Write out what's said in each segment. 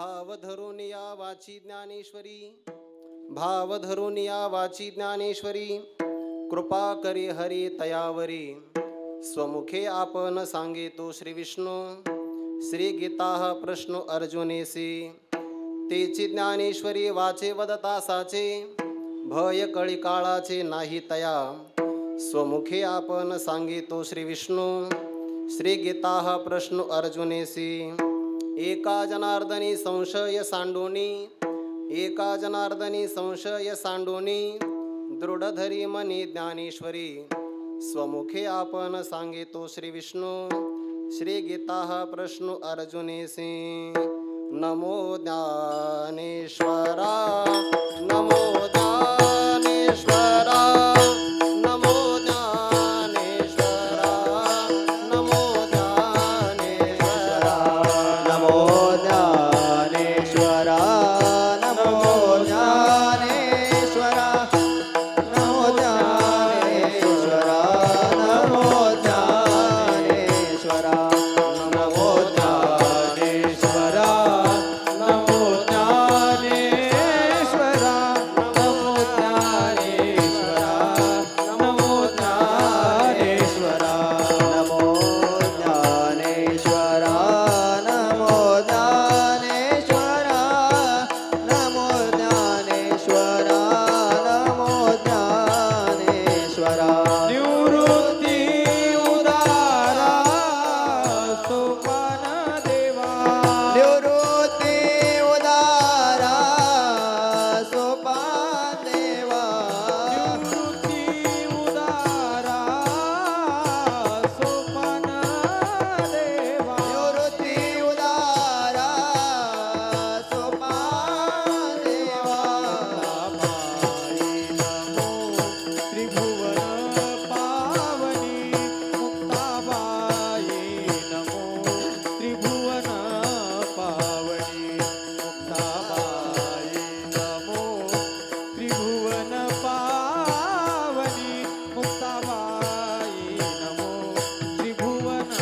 भाव धरून या वाची ज्ञानेश्वरी, भाव धरून या वाची ज्ञानेश्वरी, कृपा करी हरी तयावरी, स्वमुखे आपण सांगितो श्री विष्णू, श्री गीता प्रश्न अर्जुनेसी, तेची ज्ञानेश्वरी वाचे वदता साचे, भय कळी काळाचे नाही तया, स्वमुखे आपण सांगितो श्री विष्णू, श्री गीता प्रश्न अर्जुनेसी, एका जनार्दनी संशय सांडोनी, एका जनार्दनी संशय सांडोनी, दृढ धरी मनी ज्ञानेश्वरी, स्वमुखे आपण सांगितो श्री विष्णू, श्री गीता प्रश्न अर्जुनेसी, नमो ज्ञानेश्वरा, नमो ज्ञानेश्वरा, नमो ज्ञानेश्वरा, नमो ज्ञानेश्वरा, नमो ज्ञानेश्वरा, नमो ज्ञानेश्वरा, नमो ज्ञानेश्वरा, नमो ज्ञानेश्वरा, नमो ज्ञानेश्वरा, नमो ज्ञानेश्वरा, नमो ज्ञानेश्वरा, नमो ज्ञानेश्वरा, नमो ज्ञानेश्वरा, नमो ज्ञानेश्वरा, नमो ज्ञानेश्वरा, नमो ज्ञानेश्वरा, निवृत्ती उदारा सोपान देवा, निवृत्ती उदारा सोपान देवा, निवृत्ती उदारा सोपान देवा, निवृत्ती उदारा सोपान देवा, मुक्ताबाई नमो त्रिभुवन पावनी, मुक्ताबाई नमो त्रिभुवन पावनी, मुक्ताबाई नमो त्रिभुवन पावनी, मुक्ताबाई नमो त्रिभुवन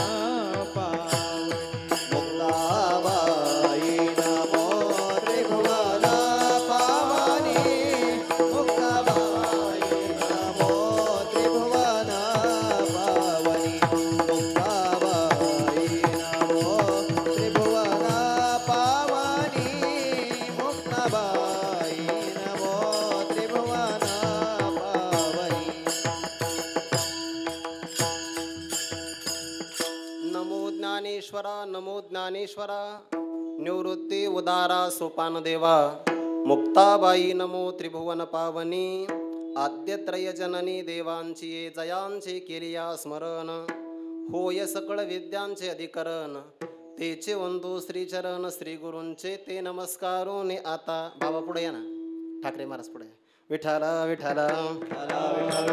पावनी, मुक्ताबाई नमो त्रिभुवन पावनी, मुक्ताबाई नमो त्रिभुवन पावनी, मुक्ताबाई नमो त्रिभुवन पावनी. नमो ज्ञानेश्वरा, नमो ज्ञानेश्वरा, निवृत्ती उदारा सोपान देवा, मुक्ताबाई नमो त्रिभुवन पावनी, आद्यत्रय जननी देवांची ये जयांचे केलिया स्मरण, होय सकळ विद्यांचे अधिकरण, तेचे वंदू श्रीचरण श्री गुरूंचे ते नमस्कारोने आता. बाबा पुढे या ना, ठाकरे महाराज पुढे. विठाला विठाला विठाला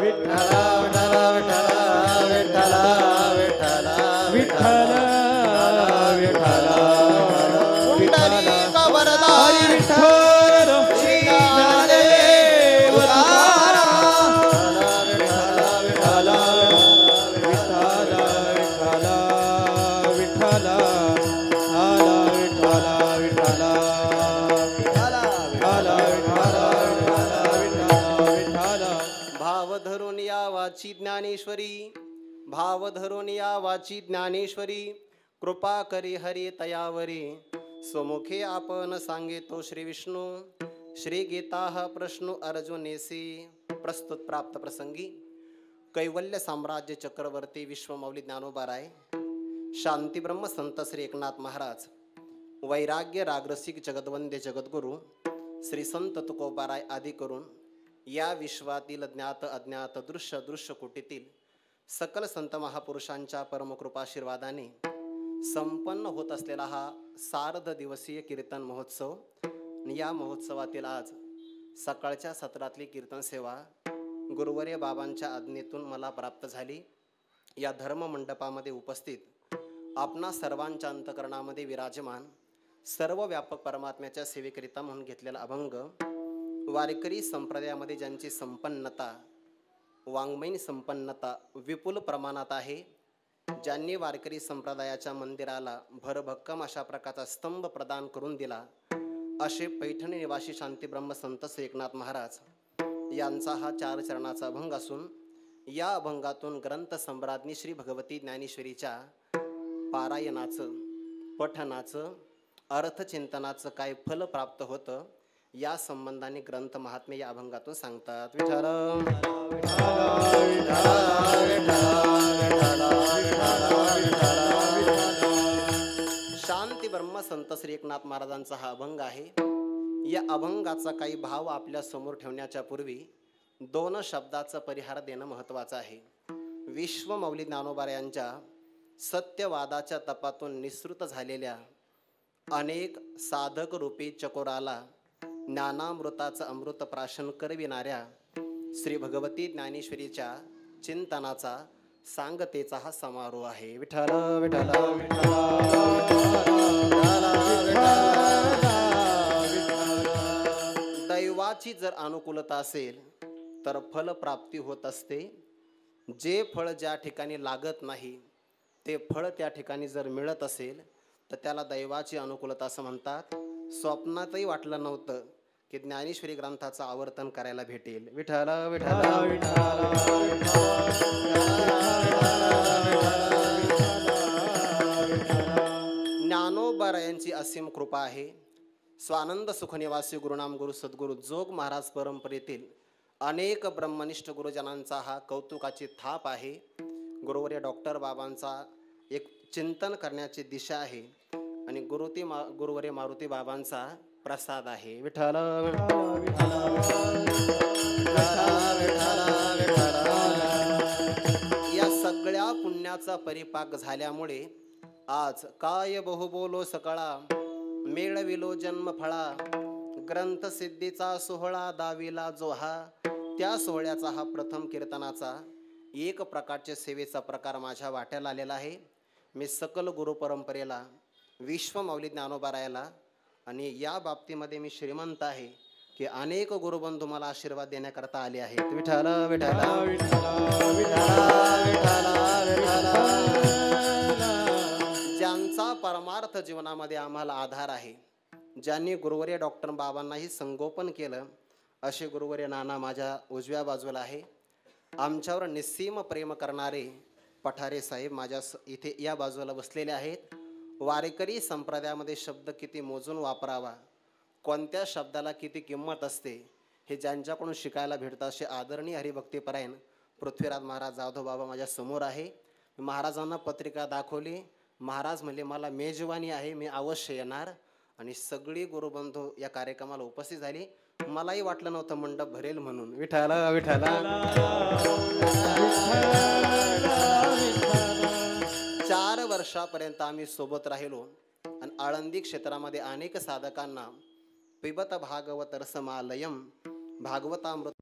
विठाला विठाला विठाला विठाला विठाला विठाला पुंडलिक वरदाई विठ्ठल श्री ज्ञानदेव तुकाराम. विठाला विठाला विठाला विठाला विठाला विठाला विठाला भाव धरून या वाची ज्ञानेश्वरी, भाव धरून या वाची ज्ञानेश्वरी, कृपा करी हरी तयावरी, स्वमुखे आपण सांगितो श्री विष्णू, श्री गीता प्रश्न अर्जुनेसी. प्रस्तुत प्राप्त प्रसंगी कैवल्य साम्राज्य चक्रवर्ती विश्वमौली ज्ञानोबाराय, शांती ब्रह्म संत श्री एकनाथ महाराज, वैराग्य रागरसिक जगद्वंद्य जगद्गुरु श्री संत तुकोबाराय आदी करून या विश्वातील ज्ञात अज्ञात दृश्य दृश्य कोटीतील सकल संत महापुरुषांच्या परमकृपाशीर्वादाने संपन्न होत असलेला हा सार्ध दिवसीय कीर्तन महोत्सव. या महोत्सवातील आज सकाळच्या सत्रातली कीर्तन सेवा गुरुवर्य बाबांच्या आज्ञेतून मला प्राप्त झाली. या धर्म मंडपामध्ये उपस्थित आपणा सर्वांच्या अंतकरणामध्ये विराजमान सर्व व्यापक परमात्म्याच्या सेवेकरिता म्हणून घेतलेला अभंग, वारकरी संप्रदायामध्ये ज्यांची संपन्नता वाङ्मयीन संपन्नता विपुल प्रमाणात आहे, ज्यांनी वारकरी संप्रदायाच्या मंदिराला भरभक्कम अशा प्रकारचा स्तंभ प्रदान करून दिला असे पैठणी निवासी शांती ब्रह्मसंत श्री एकनाथ महाराज यांचा हा 4 चरणाचा अभंग असून या अभंगातून ग्रंथ सम्राज्ञी श्री भगवती ज्ञानेश्वरीच्या पारायणाचं पठनाचं अर्थचिंतनाचं काय फल प्राप्त होतं या संबंधाने ग्रंथ महात्मे या अभंगातून सांगतात. विठ्ठल शांती ब्रह्म संत श्री एकनाथ महाराजांचा हा अभंग आहे. या अभंगाचा काही भाव आपल्या समोर ठेवण्याच्या पूर्वी 2 शब्दाचा परिहार देणं महत्वाचं आहे. विश्वमौली ज्ञानोबा यांच्या सत्यवादाच्या तपातून निसृत झालेल्या अनेक साधक रूपी चकोराला ज्ञानामृताचं अमृत प्राशन करविणाऱ्या श्री भगवती ज्ञानेश्वरीच्या चिंतनाचा सांगतेचा हा समारोह आहे. विठ्ठल विठ्ठल दैवाची जर अनुकूलता असेल तर फल प्राप्ती होत असते. जे फळ ज्या ठिकाणी लागत नाही ते फळ त्या ठिकाणी जर मिळत असेल तर त्याला दैवाची अनुकूलता असं म्हणतात. स्वप्नातही वाटलं नव्हतं की ज्ञानेश्वरी ग्रंथाचं आवर्तन करायला भेटेल. विठ्ठल विठ्ठल ज्ञानोबा यांची असीम कृपा आहे. स्वानंद सुखनिवासी गुरुनाम गुरु सद्गुरु जोग महाराज परंपरेतील अनेक ब्रह्मनिष्ठ गुरुजनांचा हा कौतुकाची थाप आहे. गुरुवर्य डॉक्टर बाबांचा एक चिंतन करण्याची दिशा आहे आणि गुरुवर्य मारुती बाबांचा प्रसाद आहे. विठ्ठल या सगळ्या पुण्याचा परिपाक झाल्यामुळे आज काय बहु बोलो सकळा मेळविलो जन्म फळा ग्रंथ सिद्धीचा सोहळा दाविला जो हा त्या सोहळ्याचा हा प्रथम कीर्तनाचा एक प्रकारचे सेवेचा प्रकार माझ्या वाट्याला आलेला आहे. मी सकल गुरु परंपरेला विश्वमौली ज्ञानोबारायाला आणि या बाबतीमध्ये मी श्रीमंत आहे की अनेक गुरुबंधू मला आशीर्वाद देण्याकरता आले आहेत. विठ्ठल विठ्ठल ज्यांचा परमार्थ जीवनामध्ये आम्हाला आधार आहे, ज्यांनी गुरुवर्य डॉक्टर बाबांनाही संगोपन केलं असे गुरुवर्य नाना माझ्या उजव्या बाजूला आहे. आमच्यावर निस्सीम प्रेम करणारे पठारे साहेब माझ्या इथे या बाजूला बसलेले आहेत. वारकरी संप्रदायामध्ये शब्द किती मोजून वापरावा, कोणत्या शब्दाला किती किंमत असते हे ज्यांच्याकडून शिकायला भेटतं असे आदरणीय हरिभक्तीपरायण पृथ्वीराज महाराज जाधव बाबा माझ्या समोर आहे. महाराजांना पत्रिका दाखवली. महाराज म्हणले मला मेजवानी आहे, मी अवश्य येणार. आणि सगळी गुरुबंधू या कार्यक्रमाला उपस्थित झाली. मलाही वाटलं नव्हतं मंडप भरेल म्हणून. विठ्ठल विठ्ठल 4 वर्षापर्यंत आम्ही सोबत राहिलो आणि आळंदी क्षेत्रामध्ये अनेक साधकांना पिबत भागवत रसमालयम भागवतामृत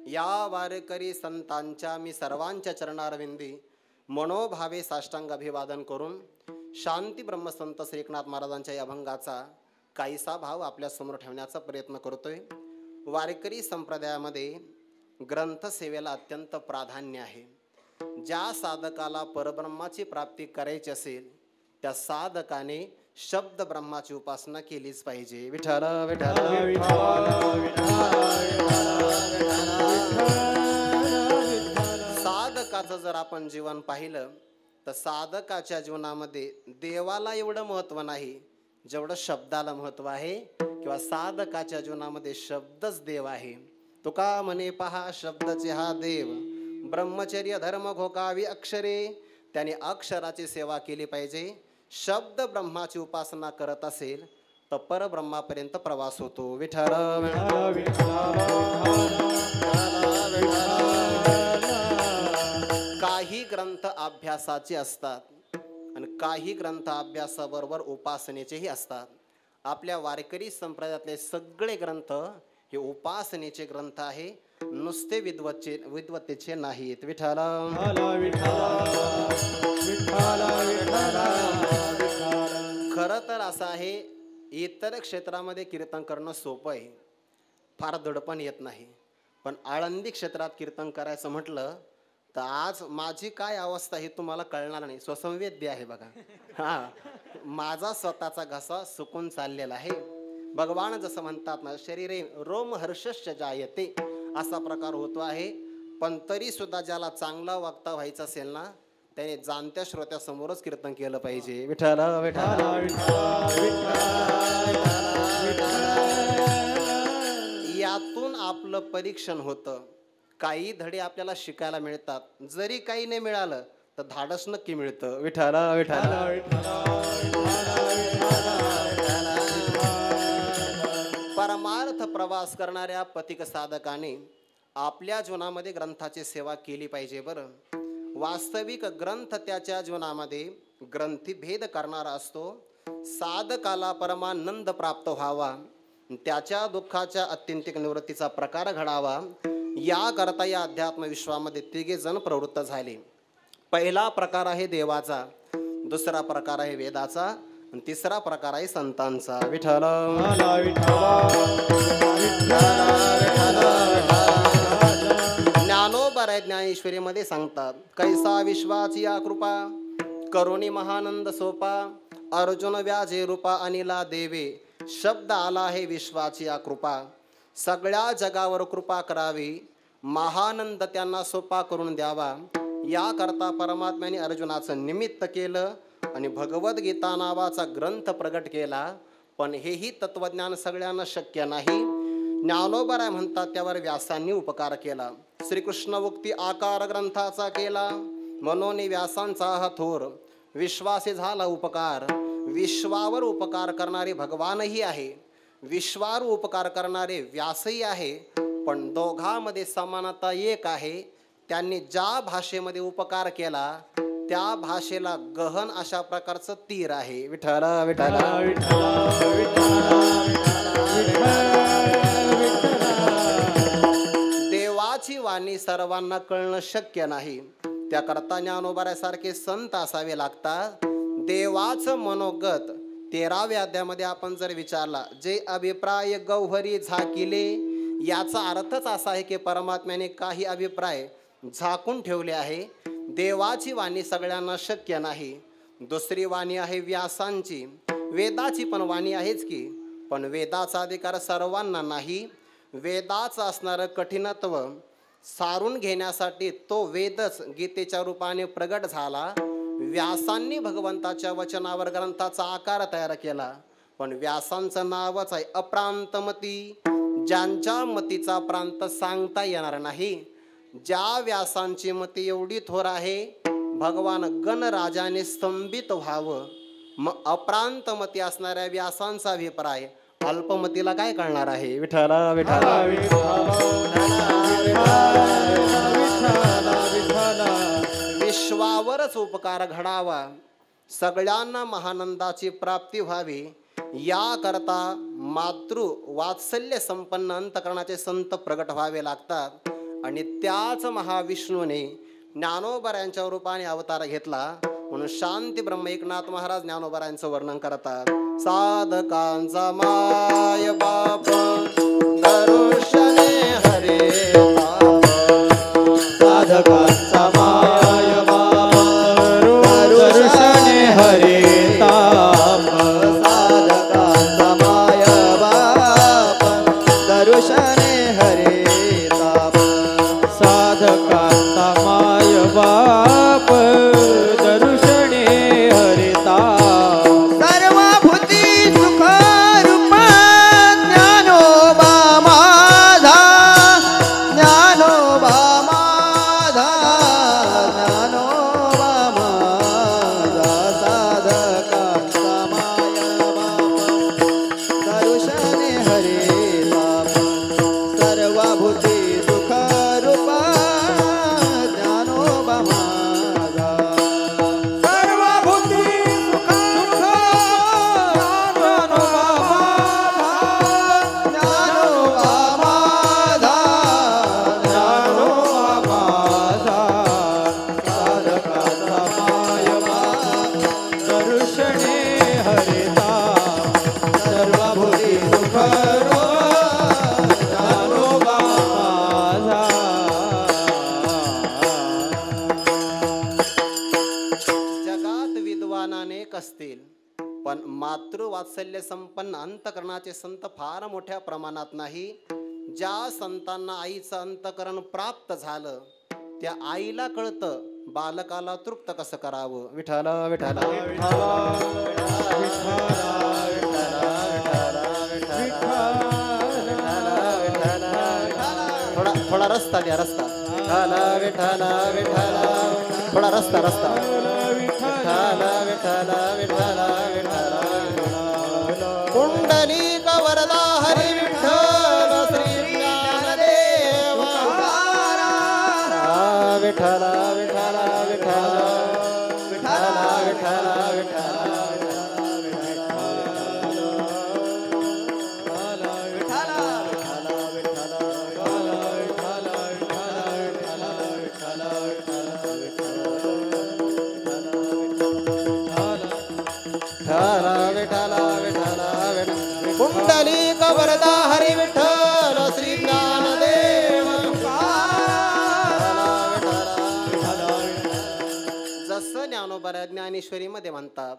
या वारकरी संतांच्या मी सर्वांच्या चरणारविंदी मनोभावे साष्टांग अभिवादन करून शांती ब्रह्मसंत श्री एकनाथ महाराजांच्या या अभंगाचा काहीसा भाव आपल्या समोर ठेवण्याचा प्रयत्न करतोय. वारकरी संप्रदायामध्ये ग्रंथसेवेला अत्यंत प्राधान्य आहे. ज्या साधकाला परब्रह्माची प्राप्ती करायची असेल त्या साधकाने शब्द ब्रह्माची उपासना केलीच पाहिजे. विठ्ठल विठ्ठल साधकाचं जर आपण जीवन पाहिलं तर साधकाच्या जीवनामध्ये देवाला एवढं महत्व नाही जेवढं शब्दाला महत्व आहे, किंवा साधकाच्या जीवनामध्ये शब्दच देव आहे. तुका म्हणे पहा शब्दचे हा देव, ब्रह्मचर्य धर्म घोकावी अक्षरे. त्याने अक्षराची सेवा केली पाहिजे. शब्द ब्रह्माची उपासना करत असेल तर परब्रह्मापर्यंत प्रवास होतो. विठ्ठल काही ग्रंथ अभ्यासाचे असतात आणि काही ग्रंथ अभ्यासाबरोबर उपासनेचेही असतात. आपल्या वारकरी संप्रदायातले सगळे ग्रंथ हे उपासनेचे ग्रंथ आहे, नुसते विद्वत्तेचे नाहीत. विठ्ठल खरं तर असं आहे, इतर क्षेत्रामध्ये कीर्तन करणं सोपं आहे, फार दडपण येत नाही. पण आळंदी क्षेत्रात कीर्तन करायचं म्हटलं तर आज माझी काय अवस्था हे तुम्हाला कळणार नाही. स्वसंवेद्य आहे बघा. हा, माझा स्वतःचा घसा सुकून चाललेला आहे. भगवान जसं म्हणतात ना, शरीरे रोम हर्षश्च जायते, असा प्रकार होतो आहे. पण तरी सुद्धा ज्याला चांगला वक्ता व्हायचं असेल ना, त्याने जाणत्या श्रोत्यासमोरच कीर्तन केलं पाहिजे. विठ्ठल विठ्ठल यातून आपलं परीक्षण होतं. काही धडे आपल्याला शिकायला मिळतात. जरी काही नाही मिळालं तर धाडस नक्की मिळतं. विठ्ठल विठ्ठल परमार्थ प्रवास करणाऱ्या पथिक साधकाने आपल्या जीवनामध्ये ग्रंथाची सेवा केली पाहिजे. बरं, वास्तविक ग्रंथ त्याच्या जीवनामध्ये ग्रंथीभेद करणारा असतो. साधकाला परमानंद प्राप्त व्हावा, त्याच्या दुःखाच्या अत्यंतिक निवृत्तीचा प्रकार घडावा, याकरता या अध्यात्म विश्वामध्ये तिघे जण प्रवृत्त झाले. पहिला प्रकार आहे देवाचा, दुसरा प्रकार आहे वेदाचा आणि तिसरा प्रकार आहे संतांचा. विठ्ठल ज्ञानोबा ज्ञानेश्वरी मध्ये सांगतात, कैसा विश्वाची या कृपा करुणी महानंद सोपा, अर्जुन व्याजे रूपा अनिला देवे, शब्द आला आहे विश्वाची या कृपा. सगळ्या जगावर कृपा करावी, महानंद त्यांना सोपा करून द्यावा, याकरता परमात्म्याने अर्जुनाचं निमित्त केलं आणि भगवद्गीता नावाचा ग्रंथ प्रगट केला. पण हेही तत्वज्ञान सगळ्यांना शक्य नाही. ज्ञानोबा म्हणतात त्यावर व्यासांनी उपकार केला. श्रीकृष्ण उक्ती आकार ग्रंथाचा केला, म्हणून व्यासांचा हा थोर विश्वासे झाला उपकार. विश्वावर उपकार करणारे भगवानही आहे, विश्वावर उपकार करणारे व्यासही आहे. पण दोघांमध्ये समानता एक आहे, त्यांनी ज्या भाषेमध्ये उपकार केला त्या भाषेला गहन अशा प्रकारचं तीर आहे. विठ्ठल विठ्ठल देवाची वाणी सर्वांना कळणं शक्य नाही, त्याकरता ज्ञानोबाऱ्यासारखे संत असावे लागतात. देवाचं मनोगत 13व्या अध्यायामध्ये आपण जर विचारला, जे अभिप्राय गौहरी झाकिले, याचा अर्थच असा आहे की परमात्म्याने काही अभिप्राय झाकून ठेवले आहे. देवाची वाणी सगळ्यांना शक्य नाही. दुसरी वाणी आहे व्यासांची, वेदाची पण वाणी आहेच की, पण वेदाचा अधिकार सर्वांना नाही. वेदाचं असणारं कठीणत्व सारून घेण्यासाठी तो वेदच गीतेच्या रूपाने प्रगट झाला. व्यासांनी भगवंताच्या वचनावर ग्रंथाचा आकार तयार केला. पण व्यासांचं नावच आहे अप्रांतमती, ज्यांच्या मतीचा प्रांत सांगता येणार नाही. ज्या व्यासांची मती एवढी थोर आहे, भगवान गणराजाने स्तंभित व्हावं. मग अप्रांतमती असणाऱ्या व्यासांचा अभिप्राय अल्पमतीला काय कळणार आहे. विठ्ठल विठ्ठल विश्वावरच उपकार घडावा, सगळ्यांना महानंदाची प्राप्ती व्हावी, याकरता मातृ वात्सल्य संपन्न अंतकरणाचे संत प्रगट व्हावे लागतात. आणि त्याच महाविष्णूने ज्ञानोबा यांच्या रूपाने अवतार घेतला. म्हणून शांती ब्रह्म एकनाथ महाराज ज्ञानोबरायांचं वर्णन करतात. साधकांचा माय बाप दर्शने हरे ताप, साधकांचा माय बाप दर्शने हरे ताप, साधकांचा माय बाप दर्शने हरे ताप, साधकांचा माय बाप दर्शने हरे ताप. सर्वभूती सुख रूप ज्ञानोबा माझा, ज्ञानोबा माझा, ज्ञानोबा माझा, साधकांचा माय बाप दर्शने हरे ताप, सर्वभूती सुख रूप ज्ञानोबा माझा, सर्वभूती सुख ज्ञानोबा माझा, ज्ञानोबा माझा, साधकांचा माय बाप दर्शने हरे ताप, सर्वभूती सुख रूप ज्ञानोबा माझा. जगात विद्वान अनेक असतील, पण मातृवात्सल्य संपन्न अंतकरणाचे संत फार मोठ्या प्रमाणात नाही. ज्या संतांना आईचं अंतकरण प्राप्त झालं त्या आईला कळतं बालकाला तृप्त कसं करावं. विठ्ठल विठ्ठल थोडा थोडा रस्ता द्या, रस्ता. विठ्ठल विठ्ठल विठ्ठल, थोडा रस्ता रस्ता. विठ्ठल विठ्ठल विठ्ठल विठ्ठल, पुंडलिक वरदा हरी विठ्ठल श्री ज्ञानदेव. विठ्ठल विठ्ठल विठ्ठल विठ्ठल विठ्ठल पुंडलिक वरदा हरी विठ्ठल श्री ज्ञानदेव. जसं ज्ञानोबा ज्ञानेश्वरी मध्ये म्हणतात,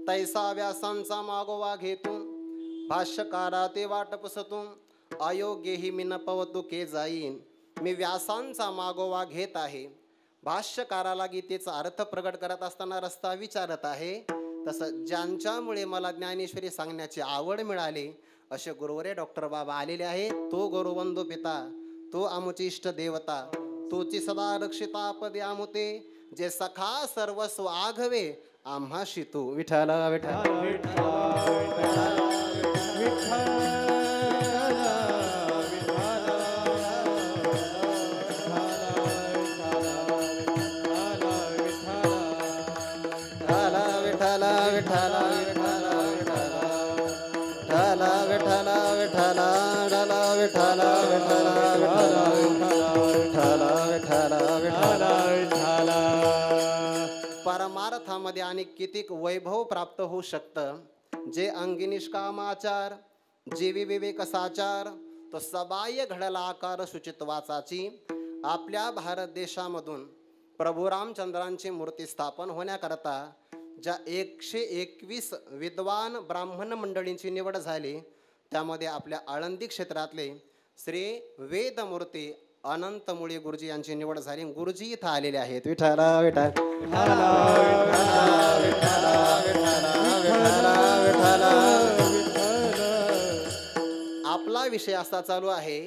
तैसा व्यासांचा मागोवा घेतून भाष्यकारा ते वाट पुसतून, अयोग्य ही मी न पवतू के जाईन. मी व्यासांचा मागोवा घेत आहे, भाष्यकाराला गीतेचा अर्थ प्रगट करत असताना रस्ता विचारत आहे. तसं ज्यांच्यामुळे मला ज्ञानेश्वरी सांगण्याची आवड मिळाली असे गुरुवरे डॉक्टर बाबा आलेले आहेत. तो गुरुबंधू पिता, तो आमुची इष्ट देवता, तोची सदा रक्षिता पदे आमुते, जे सखा सर्वस्व आघवे आम्हाशी तू. विठ्ठल विठ्ठल परमार्थामध्ये आणि कितीक वैभव प्राप्त होऊ शकतं. जे अंगी निष्कामाचार, जीवी विवेक साचार, तो सबाह्य घडला आकार सुचित्वाचाची. आपल्या भारत देशामधून प्रभू रामचंद्रांची मूर्ती स्थापन होण्याकरता ज्या 121 विद्वान ब्राह्मण मंडळींची निवड झाली, त्यामध्ये आपल्या आळंदी क्षेत्रातले श्री वेदमूर्ती अनंतमुळी गुरुजी यांची निवड झाली. गुरुजी इथं आलेले आहेत. विठ्ठल विठ्ठल आपला विषय असा चालू आहे,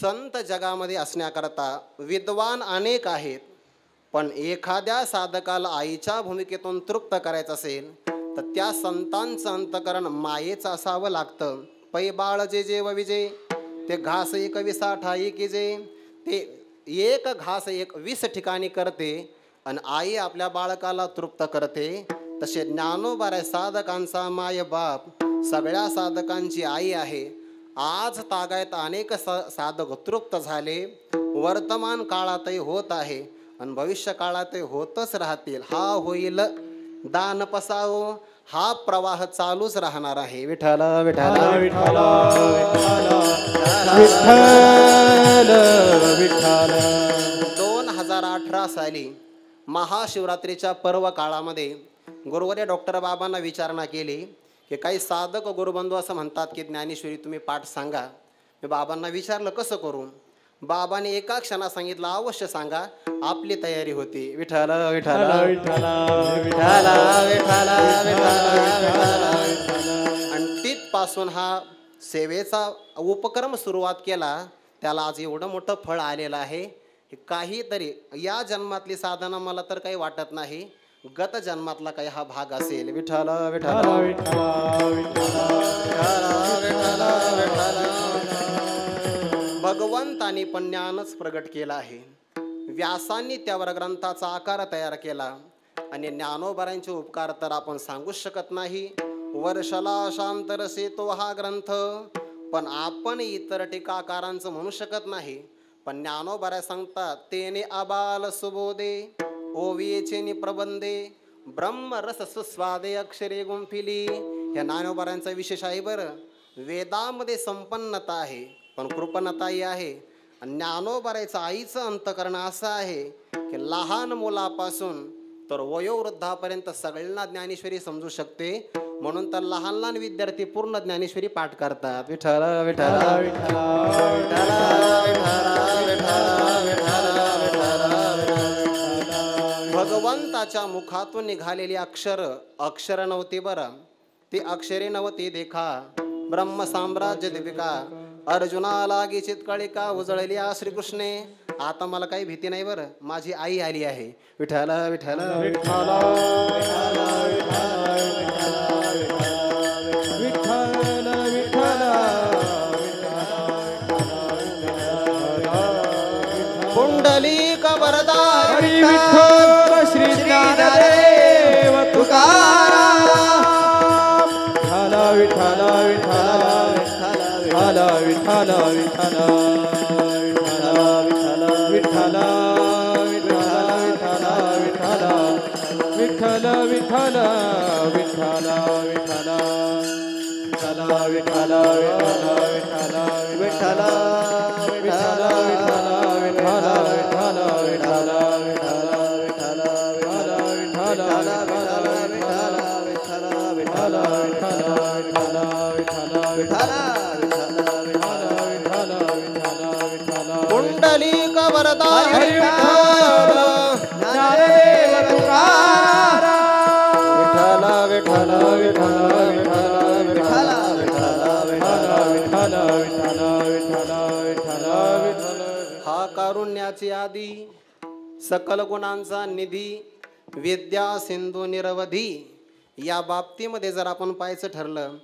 संत जगामध्ये असण्याकरता विद्वान अनेक आहेत, पण एखाद्या साधकाला आईच्या भूमिकेतून तृप्त करायचं असेल तर त्या संतांचं अंतकरण मायेचं असावं लागतं. पै बाळ जे जेव विजे, ते घास एक विसा ठाई की जे, ते एक घास 21 ठिकाणी करते आणि आई आपल्या बाळकाला तृप्त करते. तसे ज्ञानोबा साधकांचा माय बाप सगळ्या साधकांची आई आहे. आज तागायत अनेक साधक तृप्त झाले, वर्तमान काळातही होत आहे आणि भविष्य काळातही होतच राहतील. हा होईल दान पसावो हा प्रवाह चालूच राहणार आहे. विठ्ठल विठ्ठल विठ्ठल विठ्ठल विठ्ठल. 2018 साली महाशिवरात्रीच्या पर्व काळामध्ये गुरुवर्य डॉक्टर बाबांना विचारणा केली की काही साधक गुरुबंधू असं म्हणतात की ज्ञानेश्वरी तुम्ही पाठ सांगा. मी बाबांना विचारलं कसं करू. बाबांनी एका क्षणात सांगितलं अवश्य सांगा. आपली तयारी होती. विठ्ठल विठ्ठल विठ्ठल विठ्ठल विठ्ठल विठ्ठल. आणि तिथपासून हा सेवेचा उपक्रम सुरुवात केला. त्याला आज एवढं मोठं फळ आलेलं आहे. काहीतरी या जन्मातली साधना मला तर काही वाटत नाही, गत जन्मातला काही हा भाग असेल. विठ्ठल विठ्ठल भगवंतानी पण ज्ञानच प्रगट केला आहे. व्यासांनी त्यावर ग्रंथाचा आकार तयार केला आणि ज्ञानोबारांचे उपकार तर आपण सांगूच शकत नाही. वर्षाला शांतर सेतो हा ग्रंथ, पण आपण इतर टीकाकारांचं म्हणू शकत नाही. पण ज्ञानोबारा सांगतात तेने आबाल सुबोधे ओवियेचे प्रबंधे ब्रह्मरस सुस्वादे अक्षरे गुंफिली. ह्या ज्ञानोबारांचा विशेष आहे बरं. वेदामध्ये संपन्नता आहे पण कृपणताही आहे. ज्ञानोबाराचं आईचं अंतकरण असं आहे की लहान मुलापासून तर वयोवृद्धापर्यंत सगळ्यांना ज्ञानेश्वरी समजू शकते. म्हणून तर लहान लहान विद्यार्थी पूर्ण ज्ञानेश्वरी पाठ करतात. विठ्ठल विठ्ठल भगवंताच्या मुखातून निघालेली अक्षर नव्हती बरं. ती अक्षरे नव्हती देखा ब्रह्म साम्राज्य दीपिका. अर्जुना लागी चितकळिका उजळली श्रीकृष्णे. आता मला काही भीती नाही बरं. माझी आई आली आहे. विठ्ठल विठ्ठल विठ्ठल विठ्ठल विठ्ठल पुंडलिक वरदा हरी विठ्ठल श्री ज्ञानदेव तुकाराम. विठ्ठल विठ्ठल विठ्ठल विठ्ठल विठ्ठल विठ्ठल विठ्ठल विठ्ठल विठ्ठल विठ्ठल विठ्ठल विठ्ठल विठ्ठल विठ्ठल विठ्ठल पुंडलिक वरदा हरी विठ्ठल ज्ञानदेव तुकाराम. विठ्ठल विठ्ठल विठ्ठल विठ्ठल विठ्ठल विठ्ठल. हा कारुण्याची आदी सकल गुणांचा निधी विद्या सिंधू निरवधी. या बाबतीमध्ये जर आपण पाहायचं ठरलं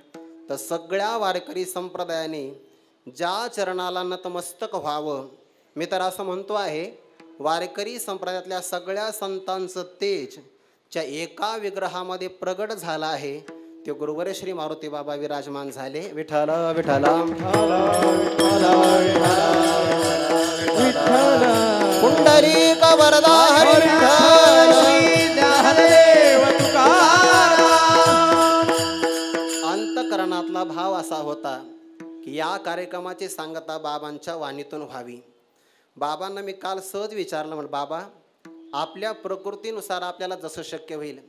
तर सगळ्या वारकरी संप्रदायाने ज्या चरणाला नतमस्तक व्हावं. मी तर असं म्हणतो आहे वारकरी संप्रदायातल्या सगळ्या संतांचं तेज च्या एका विग्रहामध्ये प्रगट झालं आहे. ते गुरुवर श्री मारुती बाबा विराजमान झाले. विठ्ठल विठ्ठल विठ्ठल पुंडलिक वरदा हरी विठ्ठल ज्ञानदेव तुकाराम. अंतकरणातला भाव असा होता की या कार्यक्रमाची सांगता बाबांच्या वाणीतून व्हावी. बाबांना मी काल सहज विचारलं, म्हणलं बाबा आपल्या प्रकृतीनुसार आपल्याला जसं शक्य होईल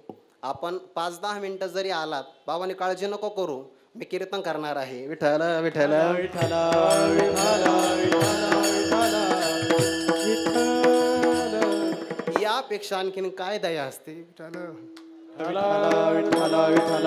आपण 5-10 मिनटं जरी आलात, बाबांनी काळजी नको करू, मी कीर्तन करणार आहे. विठ्ठल विठ्ठल विठ्ठल विठ्ठल विठ्ठल. यापेक्षा आणखीन काय दया असते. विठ्ठल विठ्ठल विठ्ठल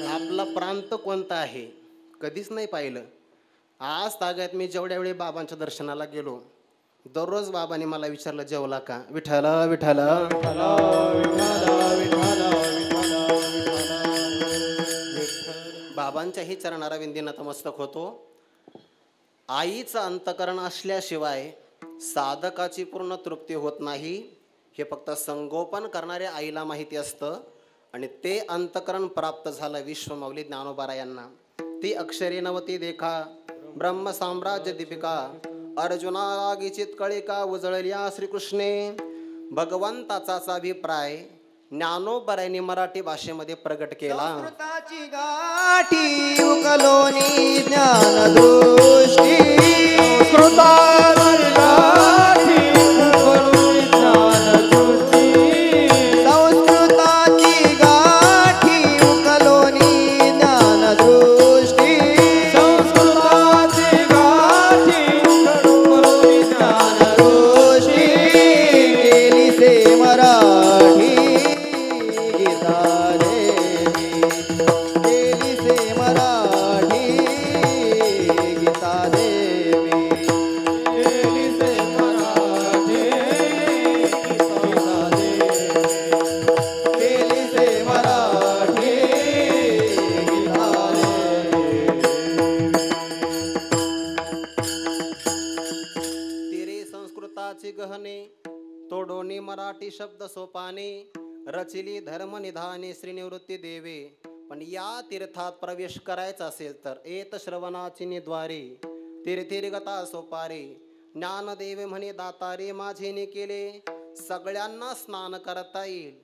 आपला प्रांत कोणता आहे कधीच नाही पाहिलं. आज तागायत मी जेवढ्या वेळी बाबांच्या दर्शनाला गेलो दररोज बाबांनी मला विचारलं जेवला का. विठ्ठल विठ्ठल बाबांच्याही चरणारा विंदी नतमस्तक होतो. आईचं अंतकरण असल्याशिवाय साधकाची पूर्ण तृप्ती होत नाही. हे फक्त संगोपन करणाऱ्या आईला माहिती असतं. आणि ते अंतकरण प्राप्त झालं विश्वमौली ज्ञानोबा यांना. ती अक्षरे नवती देखा ब्रह्म साम्राज्य दीपिका, अर्जुना रागीचित कळिका उजळल्या श्रीकृष्णे. भगवंताचाच अभिप्राय ज्ञानोबरायांनी मराठी भाषेमध्ये प्रगट केला. संस्कृताची गाठी उकलोनी ज्ञानदृष्टी, संस्कृताची गाठी उकलोनी ज्ञानदृष्टी, संस्कृताची गाठी उकलोनी ज्ञानदृष्टी, संस्कृताची गाठी उकलोनी ज्ञानदृष्टी. केली से मराठी गहने तोडोनी मराठी शब्द सोपाने, रचिली धर्म निधाने श्रीनिवृत्ती देवे. पण या तीर्थात प्रवेश करायचा असेल तर येत श्रवणाची निद्वारे, तीर्थीर्गता सोपारे. ज्ञानदेवे म्हणे दातारे माझेने केले, सगळ्यांना स्नान करता येईल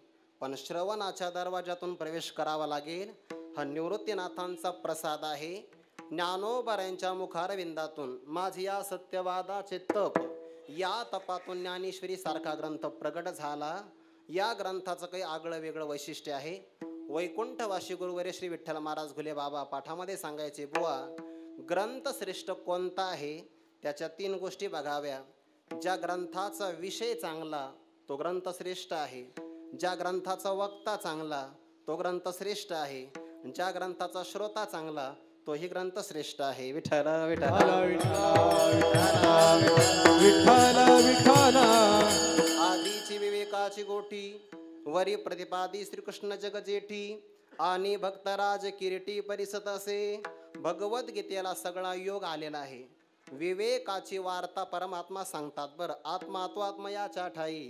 पण श्रवणाच्या दरवाजातून प्रवेश करावा लागेल. हा निवृत्तीनाथांचा प्रसाद आहे. ज्ञानोबरायांच्या मुखारविंदातून माझी या सत्यवादाचे तप, या तपातून ज्ञानेश्वरी सारखा ग्रंथ प्रगट झाला. या ग्रंथाचं काही आगळं वेगळं वैशिष्ट्य आहे. वैकुंठवासी गुरुवर्य श्री विठ्ठल महाराज घुले बाबा पाठामध्ये सांगायचे, बुवा ग्रंथ श्रेष्ठ कोणता आहे त्याच्या 3 गोष्टी बघाव्या. ज्या ग्रंथाचा विषय चांगला तो ग्रंथ श्रेष्ठ आहे, ज्या ग्रंथाचा वक्ता चांगला तो ग्रंथ श्रेष्ठ आहे, ज्या ग्रंथाचा श्रोता चांगला तोही ग्रंथ श्रेष्ठ आहे. विठ्ठल विठ्ठल विठ्ठल विठ्ठल. आदीची विवेकाची गोटी वरी प्रतिपादी श्रीकृष्ण जगजेठी, आणि भक्तराज किरीटी परिसत असे. भगवद्गीतेला सगळा योग आलेला आहे. विवेकाची वार्ता परमात्मा सांगतात. बरं, आत्मा तो आत्मयाच्या ठाई,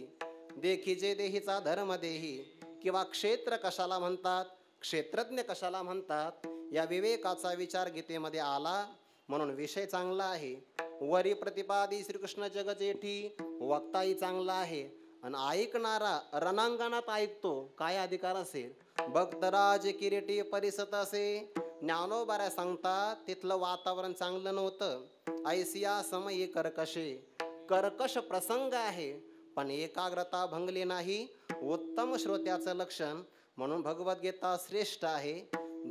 देखी जे देहीचा धर्म देही. किंवा क्षेत्र कशाला म्हणतात, क्षेत्रज्ञ कशाला म्हणतात, या विवेकाचा विचार गीतेमध्ये आला. म्हणून विषय चांगला आहे. वरी प्रतिपादी श्रीकृष्ण जगजेठी, वक्ताही चांगला आहे. आणि ऐकणारा रणांगणात ऐकतो, काय अधिकार असेल. भक्तराज किरीटी परिसत असे. ज्ञानोबाऱ्या सांगतात तिथलं वातावरण चांगलं नव्हतं. ऐसिया समयी कर्कश प्रसंग आहे पण एकाग्रता भंगली नाही. उत्तम श्रोत्याचं लक्षण. म्हणून भगवद्गीता श्रेष्ठ आहे.